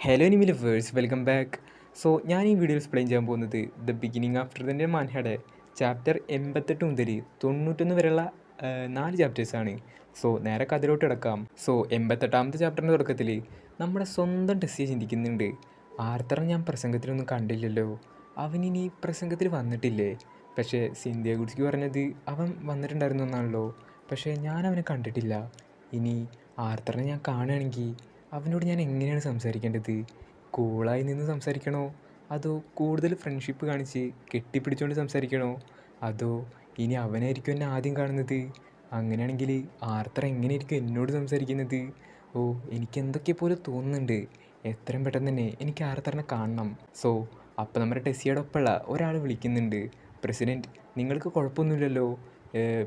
Hello enemy lovers, welcome back. ഞാൻ ഈ വീഡിയോയിൽ എക്സ്പ്ലെയിൻ ചെയ്യാൻ പോകുന്നത് ദ ബിഗിനിങ് ആഫ്റ്റർ ദ മാൻഹയുടെ ചാപ്റ്റർ 88 മുതൽ 91 വരെയുള്ള 4 ചാപ്റ്റേഴ്സാണ്. നേരെ കഥയിലോട്ട് കിടക്കാം. 88ാമത്തെ ചാപ്റ്ററിൻ്റെ തുടക്കത്തിൽ നമ്മുടെ സ്വന്തം ടെസ്സിയെ ചിന്തിക്കുന്നുണ്ട്. ആർത്തറെ ഞാൻ പ്രസംഗത്തിലൊന്നും കണ്ടില്ലല്ലോ, അവനിനി പ്രസംഗത്തിൽ വന്നിട്ടില്ലേ? പക്ഷേ സിന്ധ്യ ഗുഡ്സ്കി പറഞ്ഞത് അവൻ വന്നിട്ടുണ്ടായിരുന്നു എന്നാണല്ലോ. പക്ഷേ ഞാൻ അവനെ കണ്ടിട്ടില്ല. ഇനി ആർത്തറിനെ ഞാൻ കാണുകയാണെങ്കിൽ അവനോട് ഞാൻ എങ്ങനെയാണ് സംസാരിക്കേണ്ടത്? കൂളായി നിന്ന് സംസാരിക്കണോ, അതോ കൂടുതൽ ഫ്രണ്ട്ഷിപ്പ് കാണിച്ച് കെട്ടിപ്പിടിച്ചുകൊണ്ട് സംസാരിക്കണോ, അതോ ഇനി അവനായിരിക്കും എന്നെ ആദ്യം കാണുന്നത്? അങ്ങനെയാണെങ്കിൽ ആർത്തർ എങ്ങനെയായിരിക്കും എന്നോട് സംസാരിക്കുന്നത്? എനിക്ക് എന്തൊക്കെ പോലെ തോന്നുന്നുണ്ട്. എത്രയും പെട്ടെന്ന് തന്നെ എനിക്ക് ആർത്തറിനെ കാണണം. അപ്പോൾ നമ്മുടെ ടെസ്സിയുടെ ഒപ്പമുള്ള ഒരാൾ വിളിക്കുന്നുണ്ട്. പ്രസിഡൻറ്റ്, നിങ്ങൾക്ക് കുഴപ്പമൊന്നുമില്ലല്ലോ?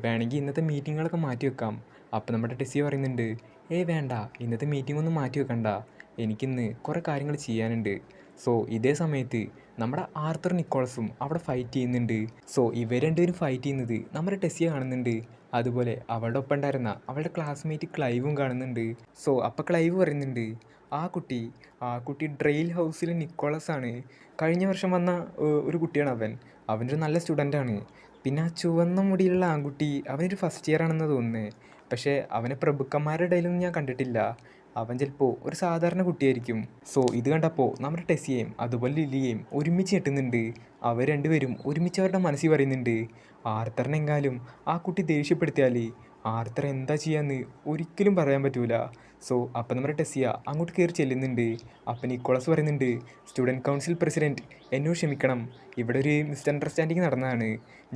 വേണമെങ്കിൽ ഇന്നത്തെ മീറ്റിങ്ങുകളൊക്കെ മാറ്റി വെക്കാം. അപ്പോൾ നമ്മുടെ ടെസ്സി പറയുന്നുണ്ട്, വേണ്ട, ഇന്നത്തെ മീറ്റിംഗ് ഒന്നും മാറ്റി വെക്കണ്ട, എനിക്കിന്ന് കുറേ കാര്യങ്ങൾ ചെയ്യാനുണ്ട്. ഇതേ സമയത്ത് നമ്മുടെ ആർത്തർ നിക്കോളസും അവിടെ ഫൈറ്റ് ചെയ്യുന്നുണ്ട്. ഇവർ രണ്ടുപേരും ഫൈറ്റ് ചെയ്യുന്നത് നമ്മുടെ ടെസ്സിയെ കാണുന്നുണ്ട്. അതുപോലെ അവളുടെ ഒപ്പം ഉണ്ടായിരുന്ന അവളുടെ ക്ലാസ്മേറ്റ് ക്ലൈവും കാണുന്നുണ്ട്. അപ്പോൾ ക്ലൈവ് പറയുന്നുണ്ട്, ആ കുട്ടി ഡ്രെയിൽ ഹൗസിലെ നിക്കോളസ് ആണ്. കഴിഞ്ഞ വർഷം വന്ന ഒരു കുട്ടിയാണ് അവനൊരു നല്ല സ്റ്റുഡൻ്റാണ്. പിന്നെ ആ ചുവന്ന മുടിയിലുള്ള ആൺകുട്ടി അവനൊരു ഫസ്റ്റ് ഇയർ ആണെന്ന് തോന്നുന്നത്. പക്ഷേ അവനെ പ്രഭുക്കന്മാരുടെ ഇടയിലൊന്നും ഞാൻ കണ്ടിട്ടില്ല. അവൻ ചിലപ്പോൾ ഒരു സാധാരണ കുട്ടിയായിരിക്കും. ഇത് കണ്ടപ്പോൾ നമ്മുടെ ടെസ്സിയെയും അതുപോലെ ലില്ലിയെയും ഒരുമിച്ച് ഞെട്ടുന്നുണ്ട്. അവർ രണ്ടുപേരും ഒരുമിച്ച് അവരുടെ മനസ്സിൽ പറയുന്നുണ്ട്, ആർത്തറിനെങ്ങാനും ആ കുട്ടി ദേഷ്യപ്പെടുത്തിയാൽ ആർത്തർ എന്താ ചെയ്യാന്ന് ഒരിക്കലും പറയാൻ പറ്റൂല. അപ്പം നമ്മുടെ ടെസ്സിയ അങ്ങോട്ട് കയറി ചെല്ലുന്നുണ്ട്. അപ്പം നിക്കോളസ് പറയുന്നുണ്ട്, സ്റ്റുഡൻറ്റ് കൗൺസിൽ പ്രസിഡൻറ്റ്, എന്നോട് ക്ഷമിക്കണം, ഇവിടെ ഒരു മിസ്അണ്ടർസ്റ്റാൻഡിങ് നടന്നതാണ്.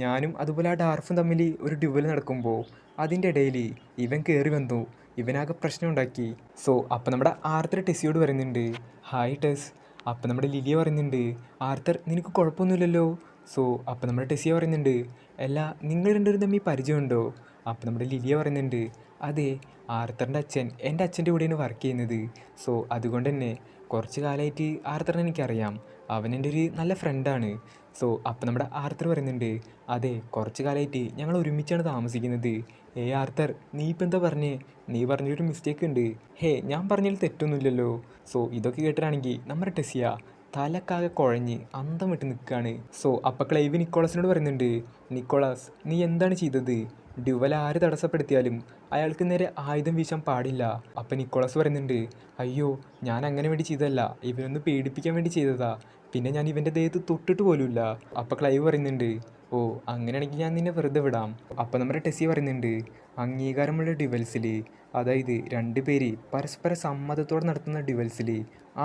ഞാനും അതുപോലെ ആ ഡാർഫും തമ്മിൽ ഒരു ഡ്യുവൽ നടക്കുമ്പോൾ അതിൻ്റെ ഇടയിൽ ഇവൻ കയറി വന്നു, ഇവനാകെ പ്രശ്നം ഉണ്ടാക്കി. അപ്പം നമ്മുടെ ആർത്തർ ടെസ്സിയോട് പറയുന്നുണ്ട്, ഹായ് ടെസ്. അപ്പം നമ്മുടെ ലിലിയ പറയുന്നുണ്ട്, ആർത്തർ നിനക്ക് കുഴപ്പമൊന്നുമില്ലല്ലോ? അപ്പം നമ്മുടെ ടെസ്സിയ പറയുന്നുണ്ട്, അല്ല, നിങ്ങൾ രണ്ടുപേരും തമ്മിൽ പരിചയമുണ്ടോ? അപ്പം നമ്മുടെ ലിലിയ പറയുന്നുണ്ട്, അതെ, ആർത്തറിൻ്റെ അച്ഛൻ എൻ്റെ അച്ഛൻ്റെ കൂടെയാണ് വർക്ക് ചെയ്യുന്നത്. അതുകൊണ്ട് തന്നെ കുറച്ച് കാലമായിട്ട് ആർത്തറിനെ എനിക്കറിയാം. അവൻ എൻ്റെ ഒരു നല്ല ഫ്രണ്ടാണ്. അപ്പം നമ്മുടെ ആർത്തർ പറയുന്നുണ്ട്, അതെ, കുറച്ച് കാലമായിട്ട് ഞങ്ങൾ ഒരുമിച്ചാണ് താമസിക്കുന്നത്. ആർത്തർ, നീ ഇപ്പം എന്താ പറഞ്ഞേ? നീ പറഞ്ഞൊരു മിസ്റ്റേക്ക് ഉണ്ട്. ഞാൻ പറഞ്ഞതിൽ തെറ്റൊന്നുമില്ലല്ലോ. ഇതൊക്കെ കേട്ടിട്ടാണെങ്കിൽ നമ്മുടെ ടെസ്സിയ തലക്കാകെ കുഴഞ്ഞ് അന്തം വിട്ട് നിൽക്കുകയാണ്. അപ്പം ക്ലൈവ് നിക്കോളസിനോട് പറയുന്നുണ്ട്, നിക്കോളാസ്, നീ എന്താണ് ചെയ്തത്? ഡ്യുവൽ ആര് തടസ്സപ്പെടുത്തിയാലും അയാൾക്ക് നേരെ ആയുധം വീശാൻ പാടില്ല. അപ്പം നിക്കോളസ് പറയുന്നുണ്ട്, അയ്യോ, ഞാൻ അങ്ങനെ വേണ്ടി ചെയ്തതല്ല, ഇവനൊന്ന് പേടിപ്പിക്കാൻ വേണ്ടി ചെയ്തതാ. പിന്നെ ഞാൻ ഇവൻ്റെ ദേഹത്ത് തൊട്ടിട്ട് പോലുമില്ല. അപ്പം ക്ലൈവ് പറയുന്നുണ്ട്, അങ്ങനെയാണെങ്കിൽ ഞാൻ നിന്നെ വെറുതെ വിടാം. അപ്പം നമ്മുടെ ടെസ്സി പറയുന്നുണ്ട്, അംഗീകാരമുള്ള ഡ്യുവൽസിൽ, അതായത് രണ്ട് പേര് പരസ്പര സമ്മതത്തോടെ നടത്തുന്ന ഡ്യുവൽസിൽ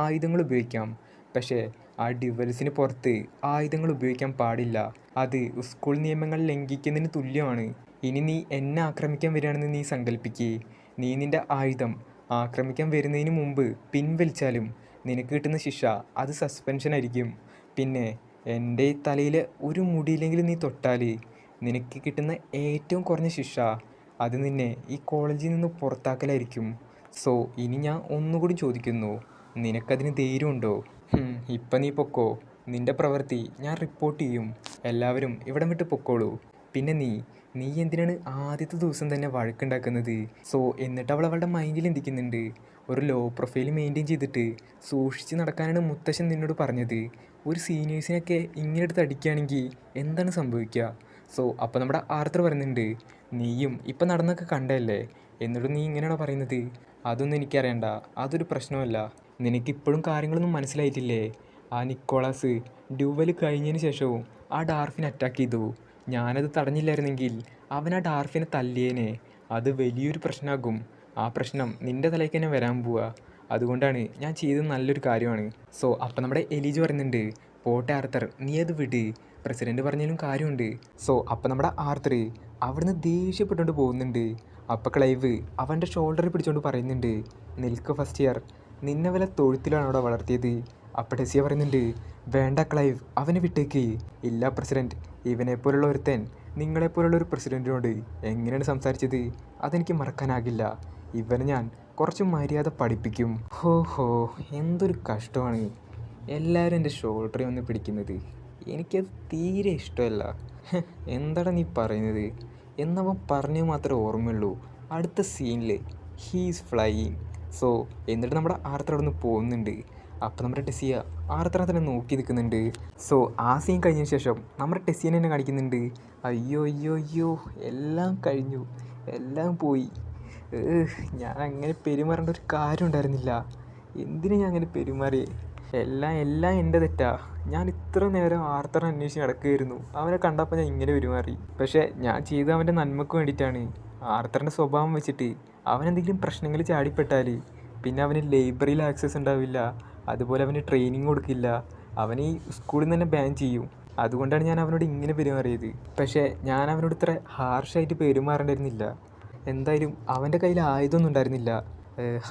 ആയുധങ്ങൾ ഉപയോഗിക്കാം. പക്ഷേ ആ ഡ്യുവൽസിന് പുറത്ത് ആയുധങ്ങൾ ഉപയോഗിക്കാൻ പാടില്ല. അത് സ്കൂൾ നിയമങ്ങൾ ലംഘിക്കുന്നതിന് തുല്യമാണ്. ഇനി നീ എന്നെ ആക്രമിക്കാൻ വരികയാണെന്ന് നീ സങ്കല്പിക്കുക. നീ നിൻ്റെ ആയുധം ആക്രമിക്കാൻ വരുന്നതിന് മുമ്പ് പിൻവലിച്ചാലും നിനക്ക് കിട്ടുന്ന ശിക്ഷ അത് സസ്പെൻഷൻ ആയിരിക്കും. പിന്നെ എൻ്റെ തലയിൽ ഒരു മുടിയില്ലെങ്കിലും നീ തൊട്ടാൽ നിനക്ക് കിട്ടുന്ന ഏറ്റവും കുറഞ്ഞ ശിക്ഷ അത് നിന്നെ ഈ കോളേജിൽ നിന്ന് പുറത്താക്കലായിരിക്കും. ഇനി ഞാൻ ഒന്നുകൂടി ചോദിക്കുന്നു, നിനക്കതിന് ധൈര്യമുണ്ടോ? ഇപ്പം നീ പൊക്കോ. നിൻ്റെ പ്രവൃത്തി ഞാൻ റിപ്പോർട്ട് ചെയ്യും. എല്ലാവരും ഇവിടം വിട്ട് പൊക്കോളൂ. പിന്നെ നീ എന്തിനാണ് ആദ്യത്തെ ദിവസം തന്നെ വഴക്കുണ്ടാക്കുന്നത്? എന്നിട്ട് അവളുടെ മൈൻഡിൽ എന്തിക്കുന്നുണ്ട്, ഒരു ലോ പ്രൊഫൈൽ മെയിൻറ്റെയിൻ ചെയ്തിട്ട് സൂക്ഷിച്ച് നടക്കാനാണ് മുത്തശ്ശൻ നിന്നോട് പറഞ്ഞത്. ഒരു സീനിയേഴ്സിനൊക്കെ ഇങ്ങനെ എടുത്ത് അടിക്കുകയാണെങ്കിൽ എന്താണ് സംഭവിക്കുക? അപ്പോൾ നമ്മുടെ ആർത്തർ പറയുന്നുണ്ട്, നീയും ഇപ്പം നടന്നൊക്കെ കണ്ടല്ലേ, എന്നിട്ട് നീ ഇങ്ങനെയാണോ പറയുന്നത്? അതൊന്നും എനിക്കറിയണ്ട, അതൊരു പ്രശ്നമല്ല. നിനക്കിപ്പോഴും കാര്യങ്ങളൊന്നും മനസ്സിലായിട്ടില്ലേ? ആ നിക്കോളാസ് ഡ്യുവൽ കഴിഞ്ഞതിന് ശേഷവും ആ ഡാർഫിനെ അറ്റാക്ക് ചെയ്തു. ഞാനത് തടഞ്ഞില്ലായിരുന്നെങ്കിൽ അവൻ ആ ഡാർഫിനെ തല്ലിയേനെ. അത് വലിയൊരു പ്രശ്നമാകും. ആ പ്രശ്നം നിൻ്റെ തലയ്ക്ക് തന്നെ വരാൻ പോവുക. അതുകൊണ്ടാണ് ഞാൻ ചെയ്തത് നല്ലൊരു കാര്യമാണ്. അപ്പം നമ്മുടെ എലീജ് പറയുന്നുണ്ട്, പോട്ടെ ആർത്തർ, നീ അത് വിട്, പ്രസിഡൻറ്റ് പറഞ്ഞാലും കാര്യമുണ്ട്. അപ്പം നമ്മുടെ ആർത്തർ അവിടുന്ന് ദേഷ്യപ്പെട്ടുകൊണ്ട് പോകുന്നുണ്ട്. അപ്പം ക്ലൈവ് അവൻ്റെ ഷോൾഡറിൽ പിടിച്ചുകൊണ്ട് പറയുന്നുണ്ട്, നിൽക്ക് ഫസ്റ്റ് ഇയർ, നിന്നെ വല്ല തൊഴുത്തിലാണ് അവിടെ വളർത്തിയത്? അപ്പം ടെസ്സിയ പറയുന്നുണ്ട്, വേണ്ട ക്ലൈവ്, അവനെ വിട്ടേക്ക്. ഇല്ല പ്രസിഡൻറ്റ്, ഇവനെപ്പോലുള്ള ഒരുത്തൻ നിങ്ങളെപ്പോലുള്ള ഒരു പ്രസിഡൻറ്റിനോട് എങ്ങനെയാണ് സംസാരിച്ചത്? അതെനിക്ക് മറക്കാനാകില്ല. ഇവനെ ഞാൻ കുറച്ച് മര്യാദ പഠിപ്പിക്കും. എന്തൊരു കഷ്ടമാണ് എല്ലാവരും എൻ്റെ ഷോൾഡറിൽ വന്ന് പിടിക്കുന്നത്. എനിക്കത് തീരെ ഇഷ്ടമല്ല. എന്താണ് നീ പറയുന്നത്? എന്നവൻ പറഞ്ഞു മാത്രമേ ഓർമ്മയുള്ളൂ. അടുത്ത സീനിൽ ഹീസ് ഫ്ലൈയിങ്. എന്നിട്ട് നമ്മുടെ ആർത്തർ അവിടെ നിന്ന് പോകുന്നുണ്ട്. അപ്പോൾ നമ്മുടെ ടെസ്സിയ ആർത്തറ തന്നെ നോക്കി നിൽക്കുന്നുണ്ട്. സോ ആ സീൻ കഴിഞ്ഞ ശേഷം നമ്മുടെ ടെസ്സിയനെ തന്നെ കാണിക്കുന്നുണ്ട്. അയ്യോ അയ്യോ അയ്യോ, എല്ലാം കഴിഞ്ഞു, എല്ലാം പോയി. ഞാൻ അങ്ങനെ പെരുമാറേണ്ട ഒരു കാര്യം ഉണ്ടായിരുന്നില്ല. എന്തിനു ഞാൻ അങ്ങനെ പെരുമാറിയേ? എല്ലാം എല്ലാം എൻ്റെ തെറ്റാ. ഞാൻ ഇത്ര നേരം ആർത്തറെ അന്വേഷിച്ച് നടക്കുകയായിരുന്നു. അവനെ കണ്ടപ്പോൾ ഞാൻ ഇങ്ങനെ പെരുമാറി. പക്ഷേ ഞാൻ ചെയ്തത് അവൻ്റെ നന്മയ്ക്ക് വേണ്ടിയിട്ടാണ്. ആർത്തറിൻ്റെ സ്വഭാവം വെച്ചിട്ട് അവനെന്തെങ്കിലും പ്രശ്നങ്ങൾ ചാടിപ്പെട്ടാൽ പിന്നെ അവന് ലൈബ്രറിയിൽ ആക്സസ് ഉണ്ടാവില്ല, അതുപോലെ അവന് ട്രെയിനിങ് കൊടുക്കില്ല, അവന് ഈ സ്കൂളിൽ നിന്ന് തന്നെ ബാൻ ചെയ്യും. അതുകൊണ്ടാണ് ഞാൻ അവനോട് ഇങ്ങനെ പെരുമാറിയത്. പക്ഷേ ഞാൻ അവനോട് ഇത്ര ഹാർഷായിട്ട് പെരുമാറേണ്ടിയിരുന്നില്ല. എന്തായാലും അവൻ്റെ കയ്യിൽ ആയുധമൊന്നും ഉണ്ടായിരുന്നില്ല.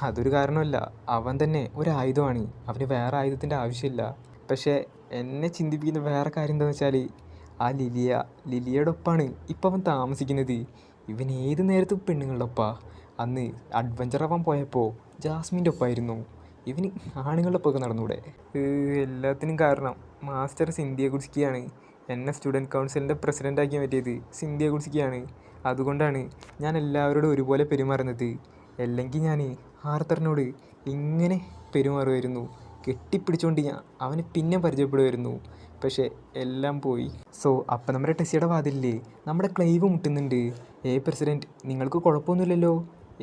അതൊരു കാരണമല്ല, അവൻ തന്നെ ഒരു ആയുധമാണ്. അവന് വേറെ ആയുധത്തിൻ്റെ ആവശ്യമില്ല. പക്ഷേ എന്നെ ചിന്തിപ്പിക്കുന്ന വേറെ കാര്യം എന്താണെന്ന് വെച്ചാൽ ആ ലിലിയയുടെ ഒപ്പമാണ് ഇപ്പം അവൻ താമസിക്കുന്നത്. ഇവൻ ഏത് നേരത്തും പെണ്ണുങ്ങളുടെ ഒപ്പമാണ്. അന്ന് അഡ്വഞ്ചർ ആവാൻ പോയപ്പോൾ ജാസ്മിൻ്റെ ഒപ്പമായിരുന്നു. ഇവന് ആണുങ്ങളുടെ ഒപ്പമൊക്കെ നടന്നൂടെ? എല്ലാത്തിനും കാരണം മാസ്റ്റർ സിന്ധ്യ ഗുഡ്സ്കിയാണ്. എന്നെ സ്റ്റുഡൻറ്റ് കൗൺസിലിൻ്റെ പ്രസിഡൻ്റാക്കി മാറ്റിയത് സിന്ധ്യ ഗുഡ്സ്കിയാണ്. അതുകൊണ്ടാണ് ഞാൻ എല്ലാവരോടും ഒരുപോലെ പെരുമാറുന്നത്. അല്ലെങ്കിൽ ഞാൻ ആർത്തറിനോട് ഇങ്ങനെ പെരുമാറുമായിരുന്നു. കെട്ടിപ്പിടിച്ചുകൊണ്ട് ഞാൻ അവന് പിന്നെ പരിചയപ്പെടുമായിരുന്നു. പക്ഷേ എല്ലാം പോയി. സോ അപ്പം നമ്മുടെ ടെസ്സിയുടെ വാതിലില്ലേ നമ്മുടെ ക്ലൈവ് മുട്ടുന്നുണ്ട്. പ്രസിഡൻറ്റ്, നിങ്ങൾക്ക് കുഴപ്പമൊന്നുമില്ലല്ലോ?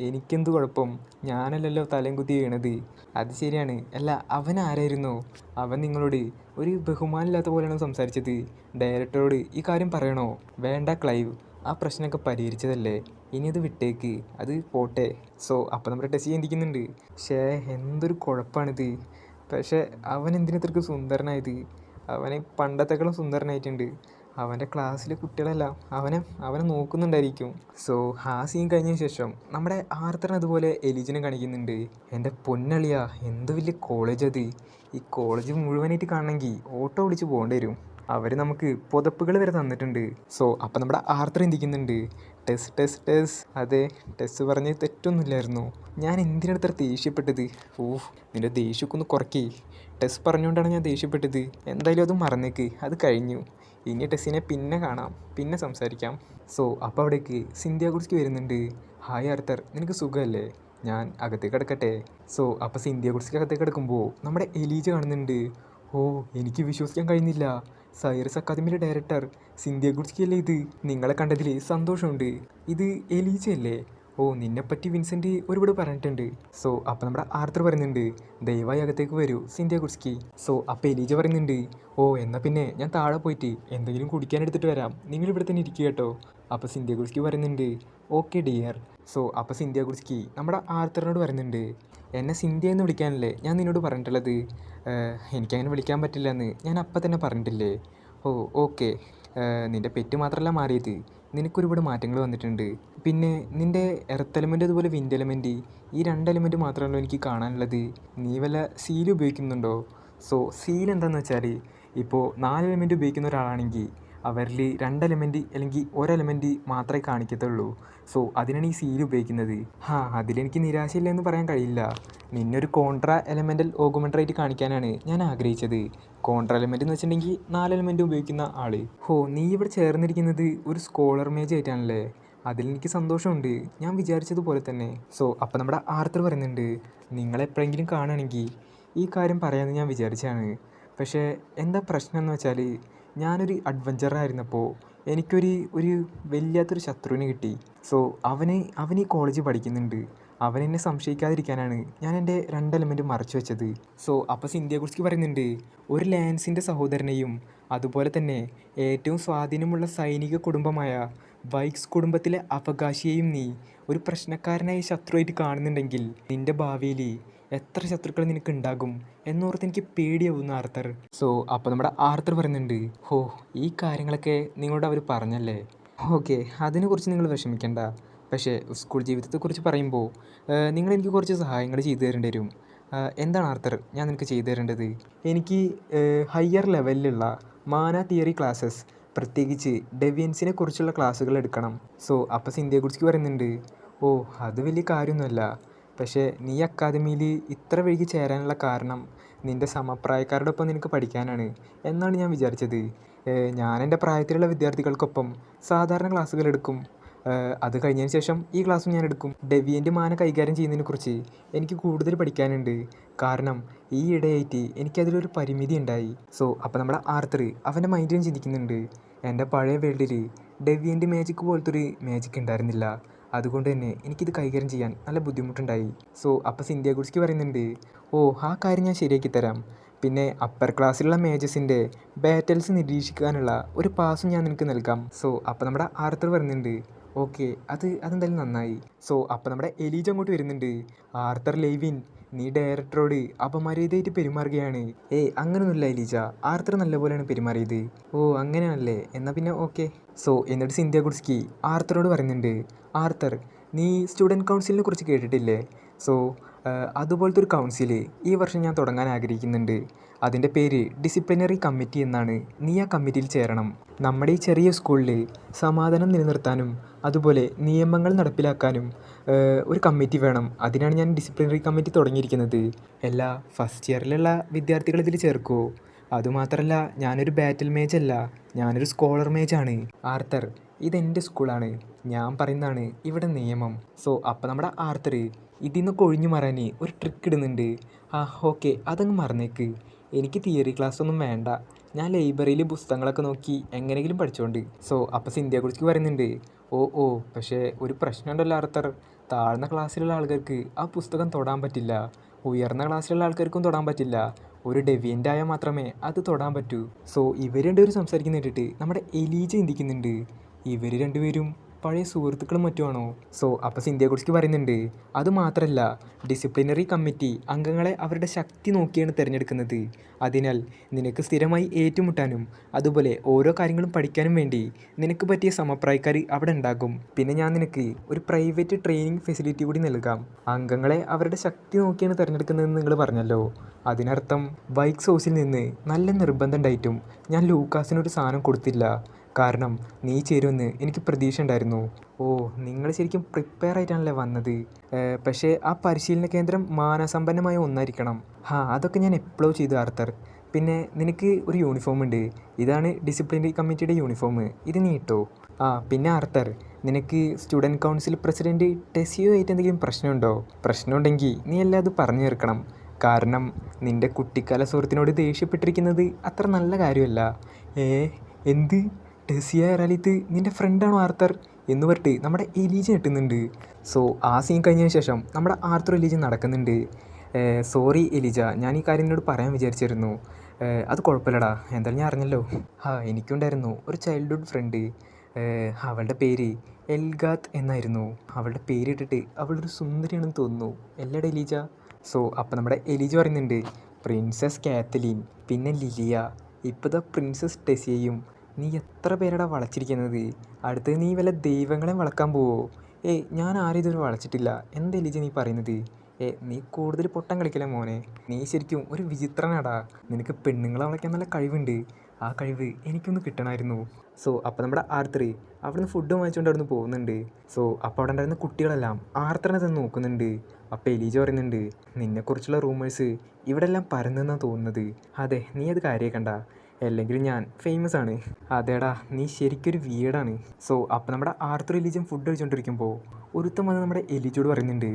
എനിക്കെന്ത് കുഴപ്പം? ഞാനല്ലല്ലോ തലയും കുത്തി വീണത്. അത് ശരിയാണ്. അല്ല, അവൻ ആരായിരുന്നു? അവൻ നിങ്ങളോട് ഒരു ബഹുമാനമില്ലാത്ത പോലെയാണ് സംസാരിച്ചത്. ഡയറക്ടറോട് ഈ കാര്യം പറയണോ? വേണ്ട ക്ലൈവ്, ആ പ്രശ്നമൊക്കെ പരിഹരിച്ചതല്ലേ, ഇനി അത് വിട്ടേക്ക്, അത് പോട്ടെ. സോ അപ്പം നമ്മുടെ ടെസ്സി ചിന്തിക്കുന്നുണ്ട്, എന്തൊരു കുഴപ്പമാണിത്. പക്ഷേ അവൻ എന്തിനത്രക്ക് സുന്ദരനായത്? അവനെ പണ്ടത്തെക്കാളും സുന്ദരനായിട്ടുണ്ട്. അവൻ്റെ ക്ലാസ്സിലെ കുട്ടികളെല്ലാം അവനെ നോക്കുന്നുണ്ടായിരിക്കും. സോ ആ സീൻ കഴിഞ്ഞ ശേഷം നമ്മുടെ ആർത്തറിന് അതുപോലെ എലിജിനെ കാണിക്കുന്നുണ്ട്. എൻ്റെ പൊന്നളിയ, എന്ത് വലിയ കോളേജ് അത്! ഈ കോളേജ് മുഴുവനായിട്ട് കാണണമെങ്കിൽ ഓട്ടോ വിളിച്ച് പോകേണ്ടി വരും. അവർ നമുക്ക് പുതപ്പുകൾ വരെ തന്നിട്ടുണ്ട്. സോ അപ്പം നമ്മുടെ ആർത്തർ ചിന്തിക്കുന്നുണ്ട്, ടെസ്. അതെ, ടെസ് പറഞ്ഞ് തെറ്റൊന്നുമില്ലായിരുന്നു. ഞാൻ എന്തിനാണ് ഇത്ര ദേഷ്യപ്പെട്ടത്? നിൻ്റെ ദേഷ്യമൊക്കെ ഒന്ന് കുറയ്ക്കേ. ടെസ് പറഞ്ഞുകൊണ്ടാണ് ഞാൻ ദേഷ്യപ്പെട്ടത്. എന്തായാലും അത് മറന്നേക്ക്, അത് കഴിഞ്ഞു. ഇനി ടെസ്സിനെ പിന്നെ കാണാം, പിന്നെ സംസാരിക്കാം. സോ അപ്പോൾ അവിടേക്ക് സിന്ധ്യ ഗുഡ്സ്കി വരുന്നുണ്ട്. ഹായ് ആർത്തർ, നിനക്ക് സുഖമല്ലേ? ഞാൻ അകത്തേക്ക് കിടക്കട്ടെ? സോ അപ്പോൾ സിന്ധ്യ ഗുഡ്സ്കി അകത്തേക്ക് കിടക്കുമ്പോൾ നമ്മുടെ എലീജ കാണുന്നുണ്ട്. എനിക്ക് വിശ്വസിക്കാൻ കഴിയുന്നില്ല. സൈറസ് അക്കാദമിയിലെ ഡയറക്ടർ സിന്ധ്യ ഗുഡ്സ്കി അല്ലേ ഇത്? നിങ്ങളെ കണ്ടതിൽ സന്തോഷമുണ്ട്. ഇത് എലീജയല്ലേ? നിന്നെപ്പറ്റി വിൻസെൻ്റ് ഒരുപാട് പറഞ്ഞിട്ടുണ്ട്. സോ അപ്പോൾ നമ്മുടെ ആർത്തർ പറയുന്നുണ്ട്, ദയവായി അകത്തേക്ക് വരൂ സിന്ധ്യ ഗുഡ്സ്കി. സോ അപ്പോൾ എലീജ പറയുന്നുണ്ട്, എന്നാൽ പിന്നെ ഞാൻ താഴെ പോയിട്ട് എന്തെങ്കിലും കുടിക്കാൻ എടുത്തിട്ട് വരാം, നിങ്ങൾ ഇവിടെ തന്നെ ഇരിക്കുക കേട്ടോ. അപ്പോൾ സിന്ധ്യ ഗുഡ്സ്കി പറയുന്നുണ്ട്, ഓക്കെ ഡിയർ. സോ അപ്പോൾ സിന്ധ്യ ഗുഡ്സ്കി നമ്മുടെ ആർത്തറിനോട് പറയുന്നുണ്ട്, എന്നെ സിന്ധ്യ എന്ന് വിളിക്കാനല്ലേ ഞാൻ നിന്നോട് പറഞ്ഞിട്ടുള്ളത്? എനിക്കങ്ങനെ വിളിക്കാൻ പറ്റില്ല എന്ന് ഞാൻ അപ്പം തന്നെ പറഞ്ഞിട്ടില്ലേ? ഓക്കെ. നിൻ്റെ പെറ്റ് മാത്രമല്ല മാറിയത്, നിനക്കൊരുപാട് മാറ്റങ്ങൾ വന്നിട്ടുണ്ട്. പിന്നെ നിൻ്റെ എർത്ത് എലമെൻ്റ് അതുപോലെ വിൻഡ് എലമെൻ്റ്, ഈ 2 എലമെൻ്റ് മാത്രമല്ലോ എനിക്ക് കാണാനുള്ളത്. നീ വല്ല സീൽ ഉപയോഗിക്കുന്നുണ്ടോ? സോ സീൽ എന്താണെന്ന് വെച്ചാൽ, ഇപ്പോൾ 4 എലമെൻ്റ് ഉപയോഗിക്കുന്ന ഒരാളാണെങ്കിൽ അവരിൽ 2 എലമെൻ്റ് അല്ലെങ്കിൽ 1 എലമെൻ്റ് മാത്രമേ കാണിക്കത്തുള്ളൂ. സോ അതിനാണ് ഈ സീൽ ഉപയോഗിക്കുന്നത്. അതിലെനിക്ക് നിരാശയില്ല എന്ന് പറയാൻ കഴിയില്ല. നിന്നെ ഒരു കോൺട്രാ എലമെൻ്റൽ ഓഗുമെൻ്ററായിട്ട് കാണിക്കാനാണ് ഞാൻ ആഗ്രഹിച്ചത്. കോൺട്രാ എലമെൻ്റ് എന്ന് വെച്ചിട്ടുണ്ടെങ്കിൽ 4 എലമെൻ്റ് ഉപയോഗിക്കുന്ന ആൾ. നീ ഇവിടെ ചേർന്നിരിക്കുന്നത് ഒരു സ്കോളർ മേജ് ആയിട്ടാണല്ലേ? അതിലെനിക്ക് സന്തോഷമുണ്ട്, ഞാൻ വിചാരിച്ചതുപോലെ തന്നെ. സോ അപ്പോൾ നമ്മുടെ ആർത്തർ പറയുന്നുണ്ട്, നിങ്ങളെപ്പോഴെങ്കിലും കാണുകയാണെങ്കിൽ ഈ കാര്യം പറയാമെന്ന് ഞാൻ വിചാരിച്ചതാണ്. പക്ഷേ എന്താ പ്രശ്നം എന്ന് വെച്ചാൽ, ഞാനൊരു അഡ്വഞ്ചറായിരുന്നപ്പോൾ ഒരു വല്ലാത്തൊരു ശത്രുവിനെ കിട്ടി. സോ അവൻ ഈ കോളേജിൽ പഠിക്കുന്നുണ്ട്. അവനെന്നെ സംശയിക്കാതിരിക്കാനാണ് ഞാൻ എൻ്റെ 2 എലമെൻ്റ് മറച്ചു വെച്ചത്. സോ അപ്പോൾ സിന്ധ്യ ഗുഡ്സ്കി പറയുന്നുണ്ട്, ഒരു ലാൻസിൻ്റെ സഹോദരനെയും അതുപോലെ തന്നെ ഏറ്റവും സ്വാധീനമുള്ള സൈനിക കുടുംബമായ വൈക്സ് കുടുംബത്തിലെ അവകാശിയെയും നീ ഒരു പ്രശ്നക്കാരനായ ശത്രുവായിട്ട് കാണുന്നുണ്ടെങ്കിൽ നിൻ്റെ ഭാവിയിൽ എത്ര ശത്രുക്കൾ നിനക്കുണ്ടാകും എന്നോർത്ത് എനിക്ക് പേടിയാവുന്നു ആർത്തർ. സോ അപ്പോൾ നമ്മുടെ ആർത്തർ പറയുന്നുണ്ട്, ഈ കാര്യങ്ങളൊക്കെ നിങ്ങളോട് അവർ പറഞ്ഞല്ലേ? ഓക്കെ, അതിനെക്കുറിച്ച് നിങ്ങൾ വിഷമിക്കേണ്ട. പക്ഷേ സ്കൂൾ ജീവിതത്തെക്കുറിച്ച് പറയുമ്പോൾ നിങ്ങളെനിക്ക് കുറച്ച് സഹായങ്ങൾ ചെയ്തു തരേണ്ടി വരും. എന്താണ് ആർത്തർ ഞാൻ നിനക്ക് ചെയ്തു തരേണ്ടത്? എനിക്ക് ഹയർ ലെവലിലുള്ള മാന തിയറി ക്ലാസ്സസ്, പ്രത്യേകിച്ച് ഡെവിയൻസിനെ കുറിച്ചുള്ള ക്ലാസ്സുകൾ എടുക്കണം. സോ അപ്പോൾ സിന്ധ്യ ഗുഡ്സ്കി പറയുന്നുണ്ട്, അത് വലിയ കാര്യമൊന്നുമല്ല. പക്ഷേ നീ അക്കാദമിയിൽ ഇത്ര വൈകി ചേരാനുള്ള കാരണം നിൻ്റെ സമപ്രായക്കാരുടെ ഒപ്പം നിനക്ക് പഠിക്കാനാണ് എന്നാണ് ഞാൻ വിചാരിച്ചത്. ഞാൻ എൻ്റെ പ്രായത്തിലുള്ള വിദ്യാർത്ഥികൾക്കൊപ്പം സാധാരണ ക്ലാസ്സുകൾ എടുക്കും. അത് കഴിഞ്ഞതിന് ശേഷം ഈ ക്ലാസ്സും ഞാൻ എടുക്കും. ഡെവിയൻ്റ് മാന കൈകാര്യം ചെയ്യുന്നതിനെക്കുറിച്ച് എനിക്ക് കൂടുതൽ പഠിക്കാനുണ്ട്. കാരണം ഈ ഇടയായിട്ട് എനിക്കതിലൊരു പരിമിതി ഉണ്ടായി. അപ്പോൾ നമ്മുടെ ആർത്തർ അവൻ്റെ മൈൻഡിലും ചിന്തിക്കുന്നുണ്ട്, എൻ്റെ പഴയ വേൾഡിൽ ഡെവിയൻ്റ് മാജിക് പോലത്തൊരു മാജിക് ഉണ്ടായിരുന്നില്ല. അതുകൊണ്ട് തന്നെ എനിക്കിത് കൈകാര്യം ചെയ്യാൻ നല്ല ബുദ്ധിമുട്ടുണ്ടായി. അപ്പോൾ സിന്ധ്യാകുസ്കി പറയുന്നുണ്ട്, ഓ ആ കാര്യം ഞാൻ ശരിയാക്കി തരാം. പിന്നെ അപ്പർ ക്ലാസ്സിലുള്ള മേജസിൻ്റെ ബാറ്റൽസ് നിരീക്ഷിക്കാനുള്ള ഒരു പാസും ഞാൻ നിനക്ക് നൽകാം. അപ്പോൾ നമ്മുടെ ആർത്തർ പറയുന്നുണ്ട്, ഓക്കെ അതെന്തായാലും നന്നായി. അപ്പോൾ നമ്മുടെ എലീജ അങ്ങോട്ട് വരുന്നുണ്ട്. ആർത്തർ ലെയ്വിൻ, നീ ഡയറക്ടറോട് അപമര്യാദയായിട്ട് പെരുമാറുകയാണ്. അങ്ങനെയൊന്നുമില്ല എലീജ, ആർത്തർ നല്ലപോലെയാണ് പെരുമാറിയത്. ഓ അങ്ങനെയാണല്ലേ, എന്നാൽ പിന്നെ ഓക്കെ. എന്നിട്ട് സിന്ധ്യാകുസ്കി ആർത്തറോട് പറയുന്നുണ്ട്, ആർത്തർ നീ സ്റ്റുഡൻറ്റ് കൗൺസിലിനെ കുറിച്ച് കേട്ടിട്ടില്ലേ? അതുപോലത്തെ ഒരു കൗൺസിൽ ഈ വർഷം ഞാൻ തുടങ്ങാൻ ആഗ്രഹിക്കുന്നുണ്ട്. അതിൻ്റെ പേര് ഡിസിപ്ലിനറി കമ്മിറ്റി എന്നാണ്. നീ ആ കമ്മിറ്റിയിൽ ചേരണം. നമ്മുടെ ഈ ചെറിയ സ്കൂളിൽ സമാധാനം നിലനിർത്താനും അതുപോലെ നിയമങ്ങൾ നടപ്പിലാക്കാനും ഒരു കമ്മിറ്റി വേണം. അതിനാണ് ഞാൻ ഡിസിപ്ലിനറി കമ്മിറ്റി തുടങ്ങിയിരിക്കുന്നത്. എല്ലാ ഫസ്റ്റ് ഇയറിലുള്ള വിദ്യാർത്ഥികൾ ഇതിൽ ചേർക്കുമോ? അതുമാത്രമല്ല, ഞാനൊരു ബാറ്റിൽ മേജല്ല, ഞാനൊരു സ്കോളർ മേജാണ്. ആർത്തർ, ഇതെൻ്റെ സ്കൂളാണ്, ഞാൻ പറയുന്നതാണ് ഇവിടെ നിയമം. അപ്പോൾ നമ്മുടെ ആർത്തർ ഇതിൽ നിന്നൊക്കെ ഒഴിഞ്ഞു മാറാൻ ഒരു ട്രിക്ക് ഇടുന്നുണ്ട്. ഓക്കെ അതങ്ങ് മറന്നേക്ക്, എനിക്ക് തിയറി ക്ലാസ് ഒന്നും വേണ്ട, ഞാൻ ലൈബ്രറിയിൽ പുസ്തകങ്ങളൊക്കെ നോക്കി എങ്ങനെയെങ്കിലും പഠിച്ചോണ്ട്. അപ്പോൾ സിന്ധ്യാകുസ്കി പറയുന്നുണ്ട്, ഓ പക്ഷേ ഒരു പ്രശ്നമുണ്ടല്ലോ ആർത്തർ, താഴ്ന്ന ക്ലാസ്സിലുള്ള ആൾക്കാർക്ക് ആ പുസ്തകം തൊടാൻ പറ്റില്ല, ഉയർന്ന ക്ലാസ്സിലുള്ള ആൾക്കാർക്കും തൊടാൻ പറ്റില്ല, ഒരു ഡെവിയൻ്റ് ആയാൽ മാത്രമേ അത് തൊടാൻ പറ്റൂ. ഇവർ രണ്ടുപേരും സംസാരിക്കുന്ന കേട്ടിട്ട് നമ്മുടെ എലീജ ചിന്തിക്കുന്നുണ്ട്, ഇവർ രണ്ടുപേരും പഴയ സുഹൃത്തുക്കളും മറ്റുമാണോ? അപ്പോൾ സിന്ധ്യാകുസ്കി പറയുന്നുണ്ട്, അതുമാത്രമല്ല ഡിസിപ്ലിനറി കമ്മിറ്റി അംഗങ്ങളെ അവരുടെ ശക്തി നോക്കിയാണ് തിരഞ്ഞെടുക്കുന്നത്. അതിനാൽ നിനക്ക് സ്ഥിരമായി ഏറ്റുമുട്ടാനും അതുപോലെ ഓരോ കാര്യങ്ങളും പഠിക്കാനും വേണ്ടി നിനക്ക് പറ്റിയ സമപ്രായക്കാർ അവിടെ ഉണ്ടാകും. പിന്നെ ഞാൻ നിനക്ക് ഒരു പ്രൈവറ്റ് ട്രെയിനിങ് ഫെസിലിറ്റി കൂടി നൽകാം. അംഗങ്ങളെ അവരുടെ ശക്തി നോക്കിയാണ് തിരഞ്ഞെടുക്കുന്നതെന്ന് നിങ്ങൾ പറഞ്ഞല്ലോ, അതിനർത്ഥം വൈറ്റ് സോഴ്സിൽ നിന്ന് നല്ല നിർബന്ധം ഉണ്ടായിട്ടും ഞാൻ ലൂക്കാസിനൊരു സാധനം കൊടുത്തില്ല. കാരണം നീ ചേരുമെന്ന് എനിക്ക് പ്രതീക്ഷ ഉണ്ടായിരുന്നു. ഓ നിങ്ങൾ ശരിക്കും പ്രിപ്പയർ ആയിട്ടാണല്ലേ വന്നത്. പക്ഷേ ആ പരിശീലന കേന്ദ്രം മാനസമ്പന്നമായ ഒന്നായിരിക്കണം. അതൊക്കെ ഞാൻ എപ്പോഴോ ചെയ്തു ആർത്തർ. പിന്നെ നിനക്ക് ഒരു യൂണിഫോം ഉണ്ട്, ഇതാണ് ഡിസിപ്ലിനറി കമ്മിറ്റിയുടെ യൂണിഫോം, ഇത് നീ ഇട്ടോ. പിന്നെ ആർത്തർ, നിനക്ക് സ്റ്റുഡൻറ്റ് കൗൺസിൽ പ്രസിഡൻറ്റ് ടെസിയോ ആയിട്ട് എന്തെങ്കിലും പ്രശ്നമുണ്ടോ? പ്രശ്നമുണ്ടെങ്കിൽ നീ എല്ലാം അത് പറഞ്ഞു തീർക്കണം. കാരണം നിൻ്റെ കുട്ടിക്കാല സുഹൃത്തിനോട് ദേഷ്യപ്പെട്ടിരിക്കുന്നത് അത്ര നല്ല കാര്യമല്ല. എന്ത്, ടെസിയ എറാലിത്ത് നിൻ്റെ ഫ്രണ്ടാണോ ആർത്തർ എന്ന് പറഞ്ഞിട്ട് നമ്മുടെ എലീജ കിട്ടുന്നുണ്ട്. ആ സീൻ കഴിഞ്ഞതിന് ശേഷം നമ്മുടെ ആർത്തർ എലീജ നടക്കുന്നുണ്ട്. സോറി എലീജ, ഞാൻ ഈ കാര്യം എന്നോട് പറയാൻ വിചാരിച്ചിരുന്നു. അത് കുഴപ്പമില്ലടാ, എന്തായാലും ഞാൻ അറിഞ്ഞല്ലോ. എനിക്കുണ്ടായിരുന്നു ഒരു ചൈൽഡ്ഹുഡ് ഫ്രണ്ട്, അവളുടെ പേര് എൽഗാത്ത് എന്നായിരുന്നു. അവളുടെ പേരിട്ടിട്ട് അവളൊരു സുന്ദരിയാണെന്ന് തോന്നുന്നു, അല്ലേടാ എലീജ? അപ്പോൾ നമ്മുടെ എലീജ പറയുന്നുണ്ട്, പ്രിൻസസ് കാത്തലീൻ, പിന്നെ ലിലിയ, ഇപ്പോഴത്തെ പ്രിൻസസ് ടെസിയയും. നീ എത്ര പേരടാ വളച്ചിരിക്കുന്നത്? അടുത്തത് നീ വല്ല ദൈവങ്ങളെ വളക്കാൻ പോവോ? ഞാൻ ആരും ഇതുവരെ വളച്ചിട്ടില്ല. എന്താ എലീജ നീ പറയുന്നത്? നീ കൂടുതൽ പൊട്ടം കളിക്കല മോനെ, നീ ശരിക്കും ഒരു വിചിത്രനാടാ. നിനക്ക് പെണ്ണുങ്ങളെ വളയ്ക്കാൻ നല്ല കഴിവുണ്ട്, ആ കഴിവ് എനിക്കൊന്ന് കിട്ടണമായിരുന്നു. അപ്പോൾ നമ്മുടെ ആർത്തർ അവിടുന്ന് ഫുഡ് വാങ്ങിച്ചുകൊണ്ട് അവിടുന്ന് പോകുന്നുണ്ട്. അപ്പോൾ അവിടെ ഉണ്ടായിരുന്ന കുട്ടികളെല്ലാം ആർത്തറിനെ തന്നെ നോക്കുന്നുണ്ട്. അപ്പോൾ എലീജ പറയുന്നുണ്ട്, നിന്നെക്കുറിച്ചുള്ള റൂമേഴ്സ് ഇവിടെ എല്ലാം പരന്നെന്നാണ് തോന്നുന്നത്. അതെ, നീ അത് കാര്യമാക്കണ്ട, അല്ലെങ്കിൽ ഞാൻ ഫേമസ് ആണ്. അതേടാ, നീ ശരിക്കൊരു വീടാണ്. അപ്പോൾ നമ്മുടെ ആർത്തർ എലീജൻ ഫുഡ് കഴിച്ചുകൊണ്ടിരിക്കുമ്പോൾ ഒരുത്തം വന്ന് നമ്മുടെ എലീജോട് പറയുന്നുണ്ട്,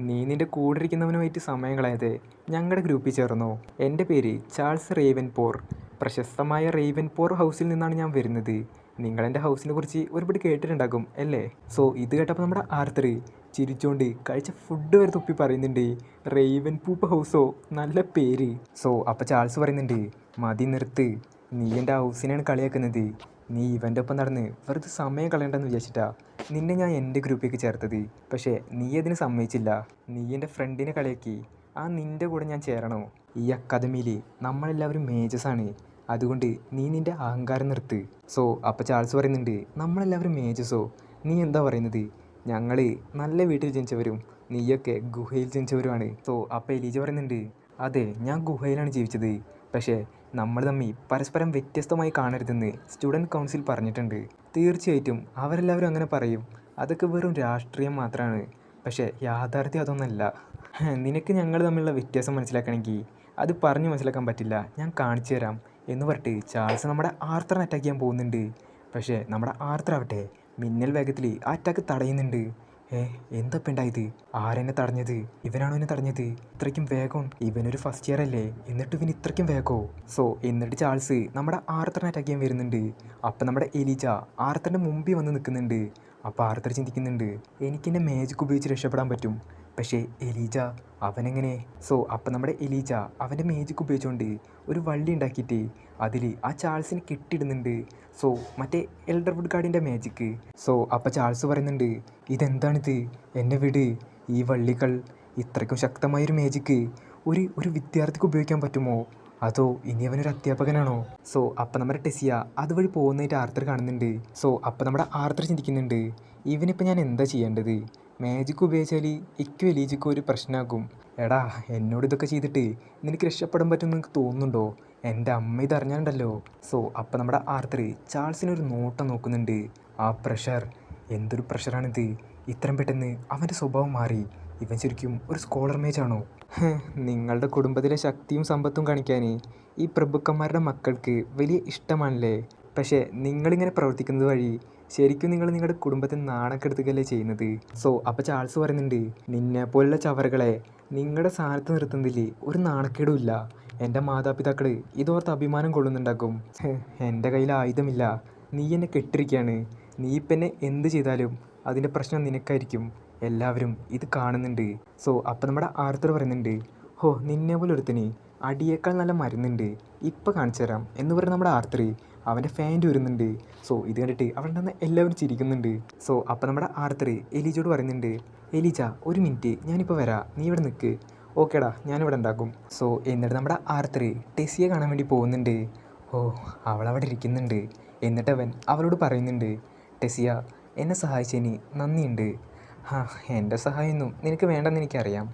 നീ നിൻ്റെ കൂടെ ഇരിക്കുന്നവനുമായിട്ട് സമയം കളയാതെ ഞങ്ങളുടെ ഗ്രൂപ്പിൽ ചേർന്നോ. എൻ്റെ പേര് ചാൾസ് റേവൻപോർ, പ്രശസ്തമായ റേവൻപോർ ഹൗസിൽ നിന്നാണ് ഞാൻ വരുന്നത്. നിങ്ങളെൻ്റെ ഹൗസിനെ കുറിച്ച് ഒരുപാട് കേട്ടിട്ടുണ്ടാകും അല്ലേ? ഇത് കേട്ടപ്പോൾ നമ്മുടെ ആർത്തർ ചിരിച്ചുകൊണ്ട് കഴിച്ച ഫുഡ് വരെ തുപ്പി പറയുന്നുണ്ട്, റേവൻ പൂപ്പ് ഹൗസോ, നല്ല പേര്. അപ്പോൾ ചാൾസ് പറയുന്നുണ്ട്, മതി നിർത്ത്, നീ എൻ്റെ ഹൗസിനെയാണ് കളിയാക്കുന്നത്. നീ ഇവൻ്റെ ഒപ്പം നടന്ന് വെറുതെ സമയം കളയണ്ടെന്ന് വിചാരിച്ചിട്ടാ നിന്നെ ഞാൻ എൻ്റെ ഗ്രൂപ്പിലേക്ക് ചേർത്തത്. പക്ഷേ നീ അതിന് സമ്മതിച്ചില്ല, നീ എൻ്റെ ഫ്രണ്ടിനെ കളിയാക്കി. നിൻ്റെ കൂടെ ഞാൻ ചേരണോ? ഈ അക്കാദമിയിൽ നമ്മളെല്ലാവരും മേജസാണ്, അതുകൊണ്ട് നീ നിൻ്റെ അഹങ്കാരം നിർത്ത്. അപ്പോൾ ചാൾസ് പറയുന്നുണ്ട്, നമ്മളെല്ലാവരും മേജസോ? നീ എന്താ പറയുന്നത്? ഞങ്ങൾ നല്ല വീട്ടിൽ ജനിച്ചവരും നീയൊക്കെ ഗുഹയിൽ ജനിച്ചവരുമാണ്. അപ്പോൾ എലീജ പറയുന്നുണ്ട്, അതെ ഞാൻ ഗുഹയിലാണ് ജീവിച്ചത്, പക്ഷേ നമ്മൾ തമ്മിൽ പരസ്പരം വ്യത്യസ്തമായി കാണരുതെന്ന് സ്റ്റുഡൻറ്റ് കൗൺസിൽ പറഞ്ഞിട്ടുണ്ട്. തീർച്ചയായിട്ടും അവരെല്ലാവരും അങ്ങനെ പറയും, അതൊക്കെ വെറും രാഷ്ട്രീയം മാത്രമാണ്. പക്ഷേ യാഥാർത്ഥ്യം അതൊന്നല്ല. നിനക്ക് ഞങ്ങൾ തമ്മിലുള്ള വ്യത്യാസം മനസ്സിലാക്കണമെങ്കിൽ അത് പറഞ്ഞു മനസ്സിലാക്കാൻ പറ്റില്ല, ഞാൻ കാണിച്ചു തരാം എന്ന് പറഞ്ഞിട്ട് ചാൾസ് നമ്മുടെ ആർത്തറിനെ അറ്റാക്ക് ചെയ്യാൻ പോകുന്നുണ്ട്. പക്ഷേ നമ്മുടെ ആർത്തർ ആവട്ടെ മിന്നൽ വേഗത്തിൽ ആ അറ്റാക്ക് തടയുന്നുണ്ട്. എന്തപ്പം ഉണ്ടായത്? ആരെന്നെ തടഞ്ഞത്? ഇവനാണോ എന്നെ തടഞ്ഞത്? ഇത്രയ്ക്കും വേഗം? ഇവനൊരു ഫസ്റ്റ് ഇയർ അല്ലേ, എന്നിട്ട് ഇവൻ ഇത്രയ്ക്കും വേഗോ? എന്നിട്ട് ചാൾസ് നമ്മുടെ ആർത്തറിനെ അറ്റാക്ക് ചെയ്യാൻ വരുന്നുണ്ട്. അപ്പം നമ്മുടെ എലീജ ആർത്തറിൻ്റെ മുമ്പിൽ വന്ന് നിൽക്കുന്നുണ്ട്. അപ്പോൾ ആർത്തർ ചിന്തിക്കുന്നുണ്ട്, എനിക്കെൻ്റെ മാജിക് ഉപയോഗിച്ച് രക്ഷപ്പെടാൻ പറ്റും. പക്ഷേ എലീജ അവനെങ്ങനെ? അപ്പം നമ്മുടെ എലീജ അവൻ്റെ മാജിക് ഉപയോഗിച്ചുകൊണ്ട് ഒരു വള്ളി ഉണ്ടാക്കിയിട്ട് അതിൽ ആ ചാൾസിനെ കെട്ടിയിടുന്നുണ്ട്. മറ്റേ എൽഡർവുഡ് ഗാർഡിൻ്റെ മാജിക്ക്. അപ്പം ചാൾസ് പറയുന്നുണ്ട്, ഇതെന്താണിത്? എന്നെ വിട്. ഈ വള്ളികൾ ഇത്രയ്ക്കും ശക്തമായൊരു മാജിക്ക് ഒരു വിദ്യാർത്ഥിക്ക് ഉപയോഗിക്കാൻ പറ്റുമോ? അതോ ഇനി അവനൊരു അധ്യാപകനാണോ? അപ്പം നമ്മുടെ ടെസിയ അതുവഴി പോകുന്നതായിട്ട് ആർത്തർ കാണുന്നുണ്ട്. അപ്പം നമ്മുടെ ആർത്തർ ചിന്തിക്കുന്നുണ്ട്, ഇവനിപ്പോൾ ഞാൻ എന്താ ചെയ്യേണ്ടത്? മാജിക് ഉപയോഗിച്ചാൽ ഇക്കും എലീജയ്ക്കും ഒരു പ്രശ്നമാകും. എടാ, എന്നോട് ഇതൊക്കെ ചെയ്തിട്ട് നിനക്ക് രക്ഷപ്പെടാൻ പറ്റുമെന്ന് നിനക്ക് തോന്നുന്നുണ്ടോ? എൻ്റെ അമ്മ ഇതറിഞ്ഞാണ്ടല്ലോ. അപ്പം നമ്മുടെ ആർത്തർ ചാൾസിനൊരു നോട്ടം നോക്കുന്നുണ്ട്. ആ പ്രഷർ, എന്തൊരു പ്രഷറാണിത്! ഇത്രയും പെട്ടെന്ന് അവൻ്റെ സ്വഭാവം മാറി. ഇവൻ ശരിക്കും ഒരു സ്കോളർ മേജാണോ? നിങ്ങളുടെ കുടുംബത്തിലെ ശക്തിയും സമ്പത്തും കാണിക്കാൻ ഈ പ്രഭുക്കന്മാരുടെ മക്കൾക്ക് വലിയ ഇഷ്ടമാണല്ലേ? പക്ഷേ നിങ്ങളിങ്ങനെ പ്രവർത്തിക്കുന്നത് വഴി ശരിക്കും നിങ്ങൾ നിങ്ങളുടെ കുടുംബത്തെ നാണക്കെടുത്തുകയല്ലേ ചെയ്യുന്നത്? അപ്പോൾ ചാൾസ് പറയുന്നുണ്ട്, നിന്നെ പോലുള്ള ചവറുകളെ നിങ്ങളുടെ സ്ഥാനത്ത് നിർത്തുന്നതിൽ ഒരു നാണക്കേടും ഇല്ല. എൻ്റെ മാതാപിതാക്കൾ ഇതോർത്ത് അഭിമാനം കൊള്ളുന്നുണ്ടാകും. എൻ്റെ കയ്യിൽ ആയുധമില്ല, നീ എന്നെ കെട്ടിരിക്കുകയാണ്. നീ ഇപ്പം എന്നെ എന്ത് ചെയ്താലും അതിൻ്റെ പ്രശ്നം നിനക്കായിരിക്കും. എല്ലാവരും ഇത് കാണുന്നുണ്ട്. അപ്പം നമ്മുടെ ആർത്തർ പറയുന്നുണ്ട്, നിന്നെ പോലെ ഒരുത്തന് അടിയേക്കാൾ നല്ല മരുന്നുണ്ട്, ഇപ്പം കാണിച്ചു തരാം എന്ന് പറഞ്ഞ് നമ്മുടെ ആർത്തർ അവൻ്റെ ഫാൻറ്റ് വരുന്നുണ്ട്. ഇത് കണ്ടിട്ട് അവിടെ നിന്ന് എല്ലാവരും ചിരിക്കുന്നുണ്ട്. അപ്പം നമ്മുടെ ആർത്തർ എലീജയോട് പറയുന്നുണ്ട്, എലീജ ഒരു മിനിറ്റ്, ഞാനിപ്പോൾ വരാം, നീ ഇവിടെ നിൽക്ക്. ഓക്കേടാ, ഞാനിവിടെ ഉണ്ടാക്കും. എന്നിട്ട് നമ്മുടെ ആർത്തർ ടെസിയെ കാണാൻ വേണ്ടി പോകുന്നുണ്ട്. അവളവിടെ ഇരിക്കുന്നുണ്ട്. എന്നിട്ട് അവൻ അവളോട് പറയുന്നുണ്ട്, ടെസിയ, എന്നെ സഹായിച്ചതിന് നന്ദിയുണ്ട്. എൻ്റെ സഹായമൊന്നും നിനക്ക് വേണ്ടെന്ന് എനിക്കറിയാം.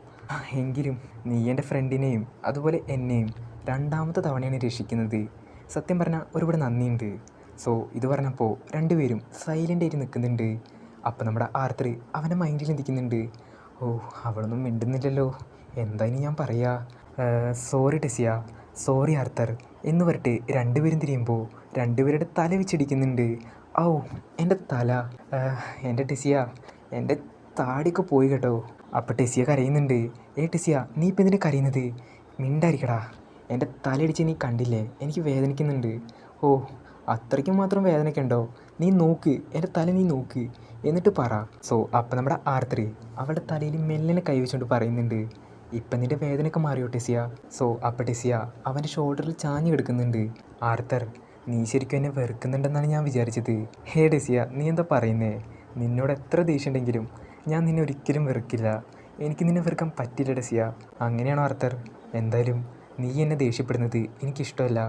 എങ്കിലും നീ എൻ്റെ ഫ്രണ്ടിനെയും അതുപോലെ എന്നെയും രണ്ടാമത്തെ തവണയാണ് രക്ഷിക്കുന്നത്. സത്യം പറഞ്ഞാൽ ഒരുപാട് നന്ദിയുണ്ട്. ഇത് പറഞ്ഞപ്പോൾ രണ്ടുപേരും സൈലൻ്റായിട്ട് നിൽക്കുന്നുണ്ട്. അപ്പം നമ്മുടെ ആർത്തർ അവൻ്റെ മൈൻഡിൽ ചിന്തിക്കുന്നുണ്ട്, അവളൊന്നും മിണ്ടുന്നില്ലല്ലോ, എന്താ ഇനി ഞാൻ പറയുക? സോറി ടെസിയ, സോറി ആർത്തർ എന്ന് പറഞ്ഞിട്ട് രണ്ടുപേരും തിരിയുമ്പോൾ രണ്ടുപേരുടെ തല വെച്ചിടിക്കുന്നുണ്ട്. എൻ്റെ തല, എൻ്റെ ടെസിയ, എൻ്റെ താടിയൊക്കെ പോയി കേട്ടോ. അപ്പോൾ ടെസിയ കരയുന്നുണ്ട്. ടെസിയ, നീ ഇപ്പം എന്തിനാ കരയുന്നത്? മിണ്ടായിരിക്കടാ, എൻ്റെ തലയിടിച്ച് നീ കണ്ടില്ലേ, എനിക്ക് വേദനിക്കുന്നുണ്ട്. അത്രയ്ക്കും മാത്രം വേദനയൊക്കെ ഉണ്ടോ? നീ നോക്ക്, എൻ്റെ തല നീ നോക്ക്, എന്നിട്ട് പറ. അപ്പം നമ്മുടെ ആർത്തർ അവളുടെ തലയിൽ മെല്ലനെ കൈവച്ചുകൊണ്ട് പറയുന്നുണ്ട്, ഇപ്പം നിൻ്റെ വേദനയൊക്കെ മാറിയോ ടെസിയ? അപ്പം ടെസിയ അവൻ്റെ ഷോൾഡറിൽ ചാഞ്ഞ് കിടക്കുന്നുണ്ട്. ആർത്തർ, നീ ശരിക്കും എന്നെ വെറുക്കുന്നുണ്ടെന്നാണ് ഞാൻ വിചാരിച്ചത്. ടെസിയ, നീ എന്താ പറയുന്നേ? നിന്നോട് എത്ര ദേഷ്യമുണ്ടെങ്കിലും ഞാൻ നിന്നെ ഒരിക്കലും വെറുക്കില്ല. എനിക്ക് നിന്നെ വെറുക്കാൻ പറ്റില്ല ടെസിയ. അങ്ങനെയാണോ ആർത്തർ? എന്തായാലും നീ എന്നെ ദേഷ്യപ്പെടുന്നത് എനിക്കിഷ്ടമല്ല.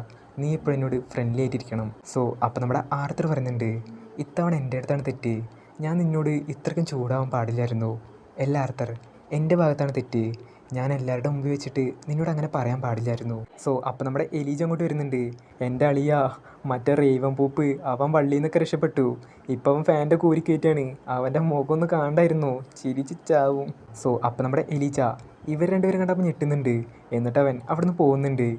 നീ ഇപ്പോൾ എന്നോട് ഫ്രണ്ട്ലി ആയിട്ടിരിക്കണം. അപ്പം നമ്മുടെ ആർത്തർ പറയുന്നുണ്ട്, ഇത്തവണ എൻ്റെ അടുത്താണ് തെറ്റ്. ഞാൻ നിന്നോട് ഇത്രയ്ക്കും ചൂടാവാൻ പാടില്ലായിരുന്നു. അല്ല ആർത്തർ, എൻ്റെ ഭാഗത്താണ് തെറ്റ്. ഞാൻ എല്ലാവരുടെ മുമ്പിൽ വെച്ചിട്ട് നിന്നോട് അങ്ങനെ പറയാൻ പാടില്ലായിരുന്നു. അപ്പം നമ്മുടെ എലീജ അങ്ങോട്ട് വരുന്നുണ്ട്. എൻ്റെ അളിയ, മറ്റേ റേവൻ പൂപ്പ് അവൻ വള്ളിയിൽ നിന്നൊക്കെ രക്ഷപ്പെട്ടു. ഇപ്പം അവൻ ഫാൻ്റെ കൂരി കയറ്റാണ്. അവൻ്റെ മുഖം ഒന്ന് കാണണ്ടായിരുന്നു, ചിരിച്ച് ചാവും. അപ്പം നമ്മുടെ എലീജ ഇവർ രണ്ടുപേരും കണ്ടപ്പോൾ ഞെട്ടുന്നുണ്ട്. എന്നിട്ട് അവൻ അവിടെ നിന്ന് പോകുന്നുണ്ട്.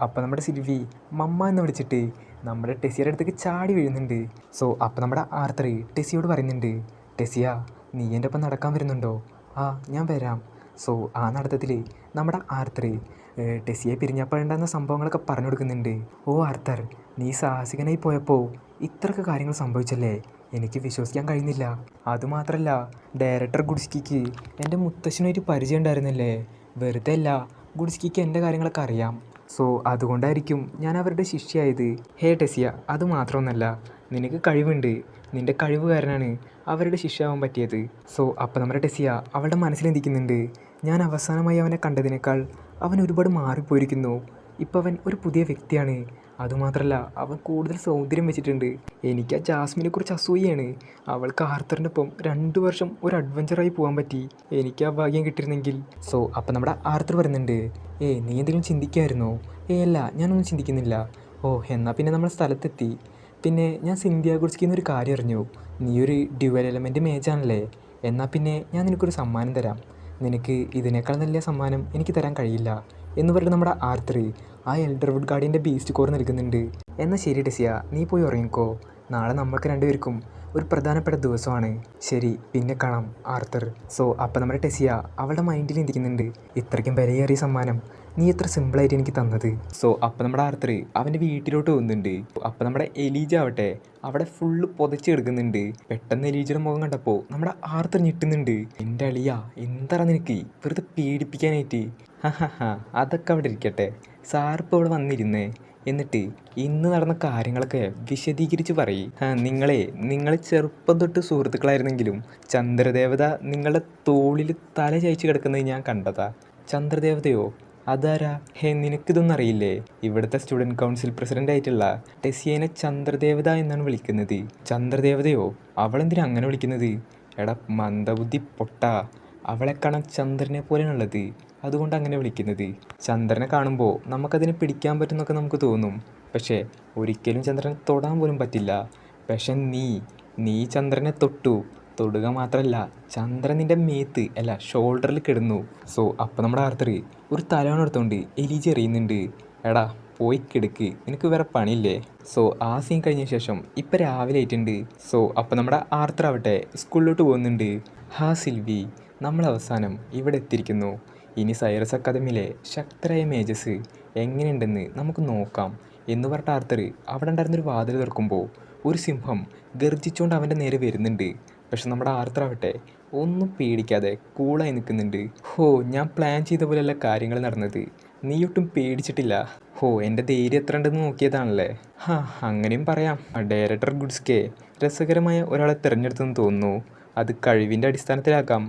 അപ്പം നമ്മുടെ സിൽവി മമ്മ എന്ന് വിളിച്ചിട്ട് നമ്മുടെ ടെസിയുടെ അടുത്തേക്ക് ചാടി വീഴുന്നുണ്ട്. അപ്പം നമ്മുടെ ആർത്തർ ടെസിയോട് പറയുന്നുണ്ട്, ടെസിയ, നീ എൻ്റെ ഒപ്പം നടക്കാൻ വരുന്നുണ്ടോ? ഞാൻ വരാം. ആ നടത്തത്തിൽ നമ്മുടെ ആർത്തർ ടെസിയെ പിരിഞ്ഞപ്പോഴുണ്ടാകുന്ന സംഭവങ്ങളൊക്കെ പറഞ്ഞു കൊടുക്കുന്നുണ്ട്. ആർത്തർ, നീ സാഹസികനായി പോയപ്പോൾ ഇത്രയൊക്കെ കാര്യങ്ങൾ സംഭവിച്ചല്ലേ? എനിക്ക് വിശ്വസിക്കാൻ കഴിയുന്നില്ല. അതുമാത്രമല്ല, ഡയറക്ടർ ഗുഡ്സ്കിക്ക് എൻ്റെ മുത്തശ്ശനായിട്ട് പരിചയം ഉണ്ടായിരുന്നില്ലേ? വെറുതെ അല്ല, ഗുഡ്സ്കിക്ക് എൻ്റെ കാര്യങ്ങളൊക്കെ അറിയാം. അതുകൊണ്ടായിരിക്കും ഞാൻ അവരുടെ ശിഷ്യയായത്. ടെസിയ, അത് മാത്രമൊന്നുമല്ല, നിനക്ക് കഴിവുണ്ട്. നിൻ്റെ കഴിവ് കാരനാണ് അവരുടെ ശിഷ്യയാവാൻ പറ്റിയത്. അപ്പം നമ്മുടെ ടെസിയ അവളുടെ മനസ്സിൽ ചിന്തിക്കുന്നുണ്ട്, ഞാൻ അവസാനമായി അവനെ കണ്ടതിനേക്കാൾ അവൻ ഒരുപാട് മാറിപ്പോയിരിക്കുന്നു. ഇപ്പം അവൻ ഒരു പുതിയ വ്യക്തിയാണ്. അതുമാത്രമല്ല, അവൻ കൂടുതൽ സൗന്ദര്യം വെച്ചിട്ടുണ്ട്. എനിക്ക് ആ ജാസ്മിനെ കുറിച്ച് അസൂയയാണ്. അവൾക്ക് ആർത്തറിൻ്റെ ഒപ്പം 2 വർഷം ഒരു അഡ്വഞ്ചറായി പോകാൻ പറ്റി. എനിക്ക് ആ ഭാഗ്യം കിട്ടിയിരുന്നെങ്കിൽ. അപ്പം നമ്മുടെ ആർത്തർ പറയുന്നുണ്ട്, നീ എന്തെങ്കിലും ചിന്തിക്കുമായിരുന്നോ? അല്ല, ഞാനൊന്നും ചിന്തിക്കുന്നില്ല. എന്നാൽ പിന്നെ നമ്മൾ സ്ഥലത്തെത്തി. പിന്നെ ഞാൻ സിന്ധ്യ ഗുഡ്സ്കിന്ന് ഒരു കാര്യം അറിഞ്ഞു. നീ ഒരു ഡ്യുവൽ എലമെൻറ്റ് മേജാണല്ലേ? എന്നാൽ പിന്നെ ഞാൻ നിനക്കൊരു സമ്മാനം തരാം. നിനക്ക് ഇതിനേക്കാൾ നല്ല സമ്മാനം എനിക്ക് തരാൻ കഴിയില്ല എന്ന് പറഞ്ഞ് നമ്മുടെ ആർത്തർ ആ എൽഡർവുഡ് ഗാർഡിൻ്റെ ബീസ്റ്റ് കോർ നൽകുന്നുണ്ട്. എന്നാൽ ശരി ടെസിയ, നീ പോയി ഉറങ്ങിക്കോ. നാളെ നമ്മൾക്ക് രണ്ടുപേർക്കും ഒരു പ്രധാനപ്പെട്ട ദിവസമാണ്. ശരി, പിന്നെ കാണാം ആർത്തർ. സോ അപ്പം നമ്മുടെ ടെസിയ അവളുടെ മൈൻഡിൽ ഇരിക്കുന്നുണ്ട്, ഇത്രയ്ക്കും വിലയേറിയ സമ്മാനം നീ എത്ര സിമ്പിളായിട്ട് എനിക്ക് തന്നത്. സോ അപ്പം നമ്മുടെ ആർത്തർ അവൻ്റെ വീട്ടിലോട്ട് പോകുന്നുണ്ട്. അപ്പം നമ്മുടെ എലീജ ആവട്ടെ അവിടെ ഫുള്ള് പുതച്ച് കിടക്കുന്നുണ്ട്. പെട്ടെന്ന് എലീജയുടെ മുഖം കണ്ടപ്പോൾ നമ്മുടെ ആർത്തർ ഞെട്ടുന്നുണ്ട്. എൻ്റെ അളിയ എന്താ നിനക്ക് വെറുതെ പേടിപ്പിക്കാനായിട്ട്. ഹാ അതൊക്കെ അവിടെ ഇരിക്കട്ടെ, സാറിപ്പോൾ ഇവിടെ വന്നിരുന്നേ, എന്നിട്ട് ഇന്ന് നടന്ന കാര്യങ്ങളൊക്കെ വിശദീകരിച്ച് പറയും. നിങ്ങൾ ചെറുപ്പം തൊട്ട് സുഹൃത്തുക്കളായിരുന്നെങ്കിലും ചന്ദ്രദേവത നിങ്ങളുടെ തോളിൽ തല ചായ്ച്ച് കിടക്കുന്നത് ഞാൻ കണ്ടതാ. ചന്ദ്രദേവതയോ? അതാരാ? നിനക്കിതൊന്നും അറിയില്ലേ? ഇവിടുത്തെ സ്റ്റുഡൻറ് കൗൺസിൽ പ്രസിഡൻ്റ് ആയിട്ടുള്ള ടെസിയേനെ ചന്ദ്രദേവത എന്നാണ് വിളിക്കുന്നത്. ചന്ദ്രദേവതയോ? അവളെന്തിനാ അങ്ങനെ വിളിക്കുന്നത്? എടാ മന്ദബുദ്ധി പൊട്ടാ, അവളെ കാണാൻ ചന്ദ്രനെ പോലെയാണുള്ളത്, അതുകൊണ്ട് അങ്ങനെ വിളിക്കുന്നത്. ചന്ദ്രനെ കാണുമ്പോൾ നമുക്കതിനെ പിടിക്കാൻ പറ്റുന്നൊക്കെ നമുക്ക് തോന്നും, പക്ഷേ ഒരിക്കലും ചന്ദ്രനെ തൊടാൻ പോലും പറ്റില്ല. പക്ഷെ നീ ചന്ദ്രനെ തൊടുക മാത്രമല്ല, ചന്ദ്രൻ നിൻ്റെ മേത്ത് അല്ല ഷോൾഡറിൽ കിടന്നു. സോ അപ്പം നമ്മുടെ ആർത്തർ ഒരു തലവണ എടുത്തുകൊണ്ട് എലീജ എറിയുന്നുണ്ട്. എടാ പോയി കിടക്ക്, നിനക്ക് വേറെ പണിയില്ലേ. സോ ആ സീൻ കഴിഞ്ഞ ശേഷം ഇപ്പം രാവിലെ ആയിട്ടുണ്ട്. സോ അപ്പം നമ്മുടെ ആർത്തർ ആവട്ടെ സ്കൂളിലോട്ട് പോകുന്നുണ്ട്. സിൽവി, നമ്മൾ അവസാനം ഇവിടെ എത്തിയിരിക്കുന്നു. ഇനി സൈറസ് അക്കാദമിയിലെ ശക്തരായ മേജസ് എങ്ങനെയുണ്ടെന്ന് നമുക്ക് നോക്കാം എന്ന് പറഞ്ഞ ആർത്തർ അവിടെ ഉണ്ടായിരുന്നൊരു വാതിൽ തുറക്കുമ്പോൾ ഒരു സിംഹം ഗർജിച്ചുകൊണ്ട് അവൻ്റെ നേരെ വരുന്നുണ്ട്. പക്ഷെ നമ്മുടെ ആർത്തർ ആവട്ടെ ഒന്നും പേടിക്കാതെ കൂളായി നിൽക്കുന്നുണ്ട്. ഞാൻ പ്ലാൻ ചെയ്ത പോലെയല്ല കാര്യങ്ങൾ നടന്നത്, നീ ഒട്ടും പേടിച്ചിട്ടില്ല. എൻ്റെ ധൈര്യം എത്ര ഉണ്ടെന്ന് നോക്കിയതാണല്ലേ. അങ്ങനെയും പറയാം. ഡയറക്ടർ ഗുഡ്സ്കെ രസകരമായ ഒരാളെ തിരഞ്ഞെടുത്തെന്ന് തോന്നുന്നു. അത് കഴിവിൻ്റെ അടിസ്ഥാനത്തിലാക്കാം,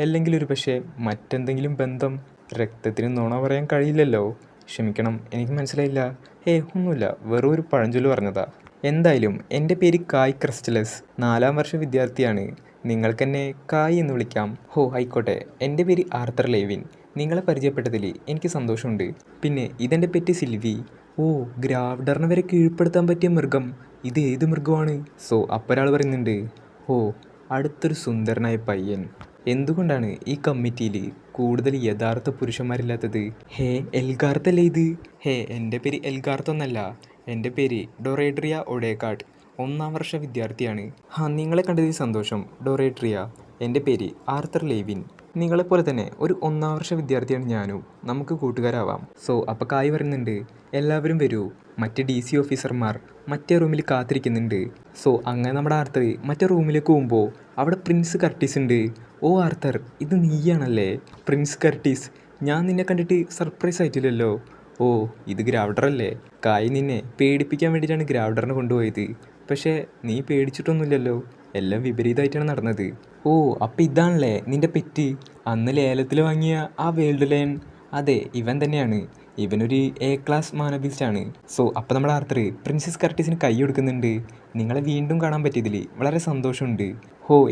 അല്ലെങ്കിൽ ഒരു പക്ഷേ മറ്റെന്തെങ്കിലും ബന്ധം. രക്തത്തിന് നുണ പറയാൻ കഴിയില്ലല്ലോ. ക്ഷമിക്കണം, എനിക്ക് മനസ്സിലായില്ല. ഒന്നുമില്ല, വെറും ഒരു പഴഞ്ചൊല്ല് പറഞ്ഞതാ. എന്തായാലും എൻ്റെ പേര് കായ് ക്രിസ്റ്റലസ്, 4ാം വർഷ വിദ്യാർത്ഥിയാണ്. നിങ്ങൾക്കെന്നെ കായ് എന്ന് വിളിക്കാം. ആയിക്കോട്ടെ, എൻ്റെ പേര് ആർത്തർ ലേവിൻ. നിങ്ങളെ പരിചയപ്പെട്ടതിൽ എനിക്ക് സന്തോഷമുണ്ട്. പിന്നെ ഇതെൻ്റെ പെറ്റ് സിൽവി. ഗ്രാവ്ഡറിനെ വരെ കീഴ്പ്പെടുത്താൻ പറ്റിയ മൃഗം, ഇത് ഏത് മൃഗമാണ്? സോ അപ്പൊരാൾ പറയുന്നുണ്ട്, അടുത്തൊരു സുന്ദരനായ പയ്യൻ. എന്തുകൊണ്ടാണ് ഈ കമ്മിറ്റിയിൽ കൂടുതൽ യഥാർത്ഥ പുരുഷന്മാരില്ലാത്തത്? എൽഗാർത്തല്ലേ ഇത്? എൻ്റെ പേര് എൽഗാർത്തൊന്നല്ല, എൻ്റെ പേര് ഡൊറേഡ്രിയ ഒഡേക്കാർഡ്, 1ാം വർഷ വിദ്യാർത്ഥിയാണ്. നിങ്ങളെ കണ്ടതിൽ സന്തോഷം ഡൊറേഡ്രിയ. എൻ്റെ പേര് ആർത്തർ ലേവിൻ. നിങ്ങളെപ്പോലെ തന്നെ ഒരു 1ാം വർഷ വിദ്യാർത്ഥിയാണ് ഞാനും. നമുക്ക് കൂട്ടുകാരാവാം. സോ അപ്പോൾ കായ് പറയുന്നുണ്ട്, എല്ലാവരും വരൂ, മറ്റ് DC ഓഫീസർമാർ മറ്റേ റൂമിൽ കാത്തിരിക്കുന്നുണ്ട്. സോ അങ്ങനെ നമ്മുടെ ആർത്തർ മറ്റേ റൂമിലേക്ക് പോകുമ്പോൾ അവിടെ പ്രിൻസ് കർട്ടീസ് ഉണ്ട്. ആർത്തർ, ഇത് നീയാണല്ലേ? പ്രിൻസ് കർട്ടീസ്, ഞാൻ നിന്നെ കണ്ടിട്ട് സർപ്രൈസ് ആയിട്ടില്ലല്ലോ. ഇത് ഗ്രാവ്ഡറല്ലേ? കായ് നിന്നെ പേടിപ്പിക്കാൻ വേണ്ടിയിട്ടാണ് ഗ്രാവ്ഡറിനെ കൊണ്ടുപോയത്. പക്ഷേ നീ പേടിച്ചിട്ടൊന്നുമില്ലല്ലോ, എല്ലാം വിപരീതമായിട്ടാണ് നടന്നത്. അപ്പം ഇതാണല്ലേ നിൻ്റെ പെറ്റ്? അന്ന് ലേലത്തിൽ വാങ്ങിയ ആ വേൾഡ് ലയൺ? അതെ, ഇവൻ തന്നെയാണ്. ഇവനൊരു A ക്ലാസ് മാനബീസ്റ്റാണ്. സോ അപ്പം നമ്മുടെ ആർത്തർ പ്രിൻസസ് കർട്ടീസിന് കൈ കൊടുക്കുന്നുണ്ട്. നിങ്ങളെ വീണ്ടും കാണാൻ പറ്റിയതിൽ വളരെ സന്തോഷമുണ്ട്.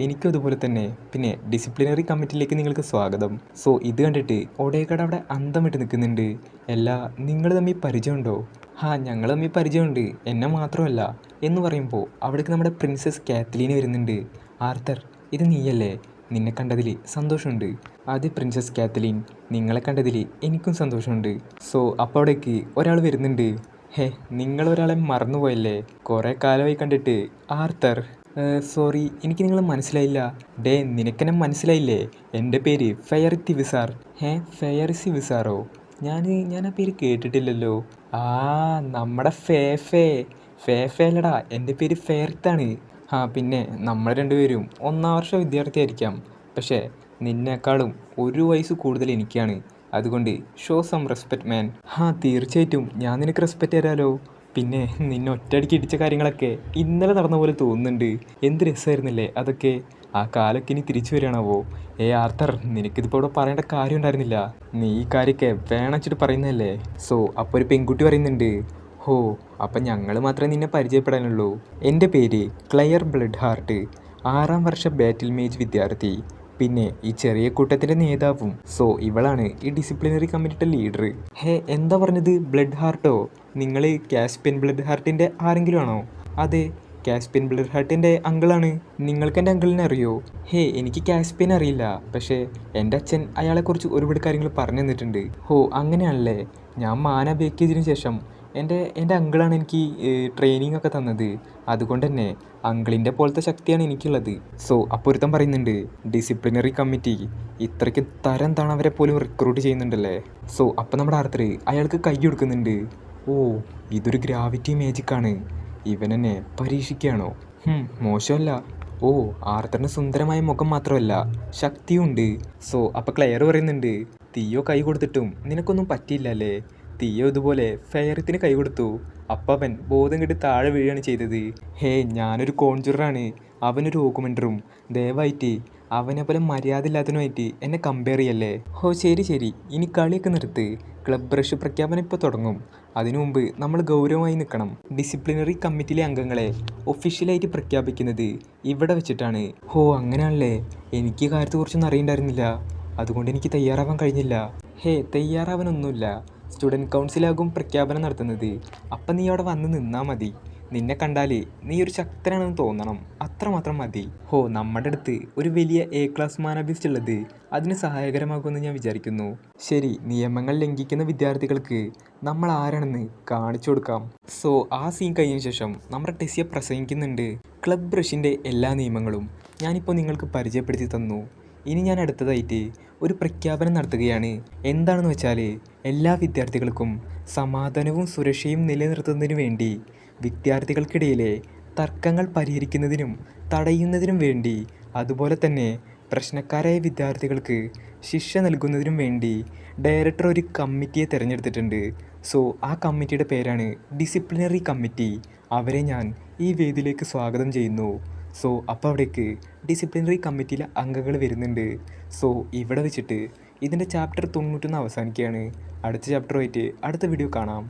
എനിക്കും അതുപോലെ തന്നെ. പിന്നെ ഡിസിപ്ലിനറി കമ്മിറ്റിയിലേക്ക് നിങ്ങൾക്ക് സ്വാഗതം. സോ ഇത് കണ്ടിട്ട് ഒഡേക്കാർഡ് അവിടെ അന്തം വിട്ട് നിൽക്കുന്നുണ്ട്. നിങ്ങൾ തമ്മിൽ പരിചയമുണ്ടോ? ഞങ്ങൾ തമ്മിൽ പരിചയമുണ്ട്, എന്നെ മാത്രമല്ല എന്ന് പറയുമ്പോൾ അവിടേക്ക് നമ്മുടെ പ്രിൻസസ് കാത്ലീൻ വരുന്നുണ്ട്. ആർത്തർ, ഇത് നീയല്ലേ? നിന്നെ കണ്ടതിൽ സന്തോഷമുണ്ട്. അതെ പ്രിൻസസ് കാത്ലീൻ, നിങ്ങളെ കണ്ടതിൽ എനിക്കും സന്തോഷമുണ്ട്. സോ അപ്പോൾ അവിടേക്ക് ഒരാൾ വരുന്നുണ്ട്. നിങ്ങളൊരാളെ മറന്നുപോയല്ലേ? കുറേ കാലമായി കണ്ടിട്ട്. ആർത്തർ, സോറി, എനിക്ക് നിങ്ങളെ മനസ്സിലായില്ല. നിനക്കെന്നെ മനസ്സിലായില്ലേ? എൻ്റെ പേര് ഫെയറിത്തി വിസാർ. ഫെയറിസി വിസാറോ? ഞാൻ ആ പേര് കേട്ടിട്ടില്ലല്ലോ. നമ്മുടെ ഫേഫേ അല്ലടാ, എൻ്റെ പേര് ഫെയറിത്താണ്. പിന്നെ നമ്മൾ രണ്ടുപേരും 1ാം വർഷ വിദ്യാർത്ഥിയായിരിക്കാം, പക്ഷേ നിന്നേക്കാളും 1 വയസ്സ് കൂടുതൽ എനിക്കാണ്. അതുകൊണ്ട് ഷോ സം റെസ്പെക്റ്റ് മാൻ. തീർച്ചയായിട്ടും ഞാൻ നിനക്ക് റെസ്പെക്റ്റ് തരാമല്ലോ. പിന്നെ നിന്നെ ഒറ്റയടിക്ക് ഇടിച്ച കാര്യങ്ങളൊക്കെ ഇന്നലെ നടന്ന പോലെ തോന്നുന്നുണ്ട്. എന്ത് രസമായിരുന്നില്ലേ അതൊക്കെ? ആ കാലൊക്കെ ഇനി തിരിച്ചു വരികയാണാവോ? ആർത്തർ, നിനക്കിതിപ്പോൾ ഇവിടെ പറയേണ്ട കാര്യം ഉണ്ടായിരുന്നില്ല. നീ ഈ കാര്യമൊക്കെ വേണച്ചിട്ട് പറയുന്നതല്ലേ? സോ അപ്പോൾ ഒരു പെൺകുട്ടി പറയുന്നുണ്ട്, അപ്പം ഞങ്ങൾ മാത്രമേ നിന്നെ പരിചയപ്പെടാനുള്ളൂ. എൻ്റെ പേര് ക്ലെയർ ബ്ലഡ് ഹാർട്ട്, 6ാം വർഷ ബാറ്റിൽ മേജ് വിദ്യാർത്ഥി. പിന്നെ ഈ ചെറിയ കൂട്ടത്തിൻ്റെ നേതാവും. സോ ഇവളാണ് ഈ ഡിസിപ്ലിനറി കമ്മിറ്റിയുടെ ലീഡർ. എന്താ പറഞ്ഞത്? ബ്ലഡ് ഹാർട്ടോ? നിങ്ങൾ കാസ്പിയൻ ബ്ലഡ് ഹാർട്ടിൻ്റെ ആരെങ്കിലും ആണോ? അതെ, കാസ്പിയൻ ബ്ലഡ് ഹാർട്ടിൻ്റെ അങ്കിളാണ്. നിങ്ങൾക്ക് എൻ്റെ അങ്കിളിനെ അറിയോ? എനിക്ക് കാസ്പിയൻ അറിയില്ല, പക്ഷേ എൻ്റെ അച്ഛൻ അയാളെക്കുറിച്ച് ഒരുപാട് കാര്യങ്ങൾ പറഞ്ഞു തന്നിട്ടുണ്ട്. അങ്ങനെയാണല്ലേ? ഞാൻ മാന ബേക്ക് ചെയ്തതിനു ശേഷം എൻ്റെ അങ്കിളാണ് എനിക്ക് ട്രെയിനിങ് ഒക്കെ തന്നത്. അതുകൊണ്ട് തന്നെ അങ്കിളിൻ്റെ പോലത്തെ ശക്തിയാണ് എനിക്കുള്ളത്. സോ അപ്പോൾ ഒരുത്തൻ പറയുന്നുണ്ട്, ഡിസിപ്ലിനറി കമ്മിറ്റി ഇത്രയ്ക്ക് തരം താണവരെ പോലും റിക്രൂട്ട് ചെയ്യുന്നുണ്ടല്ലേ. സോ അപ്പോൾ നമ്മുടെ ആർത്തർ അയാൾക്ക് കൈ കൊടുക്കുന്നുണ്ട്. ഓ, ഇതൊരു ഗ്രാവിറ്റി മാജിക്കാണ്. ഇവൻ എന്നെ പരീക്ഷിക്കുകയാണോ? മോശമല്ല. ഓ, ആർത്തറിന് സുന്ദരമായ മുഖം മാത്രമല്ല, ശക്തിയുണ്ട്. സോ അപ്പോൾ ക്ലെയർ പറയുന്നുണ്ട്, തീയോ കൈ കൊടുത്തിട്ടും നിനക്കൊന്നും പറ്റിയില്ല അല്ലേ. തീയോ ഇതുപോലെ ഫെയറിത്തിന് കൈ കൊടുത്തു. അപ്പം അവൻ ബോധം കെട്ട് താഴെ വീഴുകയാണ് ചെയ്തത്. ഹേ, ഞാനൊരു കോൺജുററാണ്, അവനൊരു ഓക്കുമെൻറ്ററും. ദയവായിട്ട് അവനെ പോലെ മര്യാദ ഇല്ലാത്തതിനുമായിട്ട് എന്നെ കമ്പയർ ചെയ്യല്ലേ. ഹോ, ശരി, ഇനി കളിയൊക്കെ നിർത്ത്. ക്ലബ് ബ്രഷ് പ്രഖ്യാപനം ഇപ്പോൾ തുടങ്ങും. അതിനു മുമ്പ് നമ്മൾ ഗൗരവമായി നിൽക്കണം. ഡിസിപ്ലിനറി കമ്മിറ്റിയിലെ അംഗങ്ങളെ ഒഫീഷ്യലായിട്ട് പ്രഖ്യാപിക്കുന്നത് ഇവിടെ വെച്ചിട്ടാണ്. ഹോ, അങ്ങനെയാണല്ലേ. എനിക്ക് കാര്യത്തെക്കുറിച്ചൊന്നും അറിയണ്ടായിരുന്നില്ല. അതുകൊണ്ട് എനിക്ക് തയ്യാറാവാൻ കഴിഞ്ഞില്ല. ഹേ, തയ്യാറാവാനൊന്നുമില്ല. സ്റ്റുഡൻറ്റ് കൗൺസിലാകും പ്രഖ്യാപനം നടത്തുന്നത്. അപ്പം നീ അവിടെ വന്ന് നിന്നാൽ മതി. നിന്നെ കണ്ടാൽ നീ ഒരു ശക്തനാണെന്ന് തോന്നണം, അത്രമാത്രം മതി. ഹോ, നമ്മുടെ അടുത്ത് ഒരു വലിയ എ ക്ലാസ് മാനബിസ്റ്റ് ഉള്ളത് അതിന് സഹായകരമാകുമെന്ന് ഞാൻ വിചാരിക്കുന്നു. ശരി, നിയമങ്ങൾ ലംഘിക്കുന്ന വിദ്യാർത്ഥികൾക്ക് നമ്മൾ ആരാണെന്ന് കാണിച്ചു കൊടുക്കാം. സോ ആ സീൻ കഴിഞ്ഞ ശേഷം നമ്മുടെ ടെസിയ പ്രസംഗിക്കുന്നുണ്ട്. ക്ലബ് ബ്രഷിൻ്റെ എല്ലാ നിയമങ്ങളും ഞാനിപ്പോൾ നിങ്ങൾക്ക് പരിചയപ്പെടുത്തി തന്നു. ഇനി ഞാൻ അടുത്തതായിട്ട് ഒരു പ്രഖ്യാപനം നടത്തുകയാണ്. എന്താണെന്ന് വെച്ചാൽ, എല്ലാ വിദ്യാർത്ഥികൾക്കും സമാധാനവും സുരക്ഷയും നിലനിർത്തുന്നതിനു വേണ്ടി, വിദ്യാർത്ഥികൾക്കിടയിലെ തർക്കങ്ങൾ പരിഹരിക്കുന്നതിനും തടയുന്നതിനും വേണ്ടി, അതുപോലെ തന്നെ പ്രശ്നക്കാരായ വിദ്യാർത്ഥികൾക്ക് ശിക്ഷ നൽകുന്നതിനും വേണ്ടി ഡയറക്ടർ ഒരു കമ്മിറ്റിയെ തിരഞ്ഞെടുത്തിട്ടുണ്ട്. സോ ആ കമ്മിറ്റിയുടെ പേരാണ് ഡിസിപ്ലിനറി കമ്മിറ്റി. അവരെ ഞാൻ ഈ വേദിയിലേക്ക് സ്വാഗതം ചെയ്യുന്നു. സോ അപ്പോൾ അവിടേക്ക് ഡിസിപ്ലിനറി കമ്മിറ്റിയിലെ അംഗങ്ങൾ വരുന്നുണ്ട്. സോ ഇവിടെ വെച്ചിട്ട് ഇതിൻ്റെ ചാപ്റ്റർ 91 അവസാനിക്കുകയാണ്. അടുത്ത ചാപ്റ്ററുമായിട്ട് അടുത്ത വീഡിയോ കാണാം.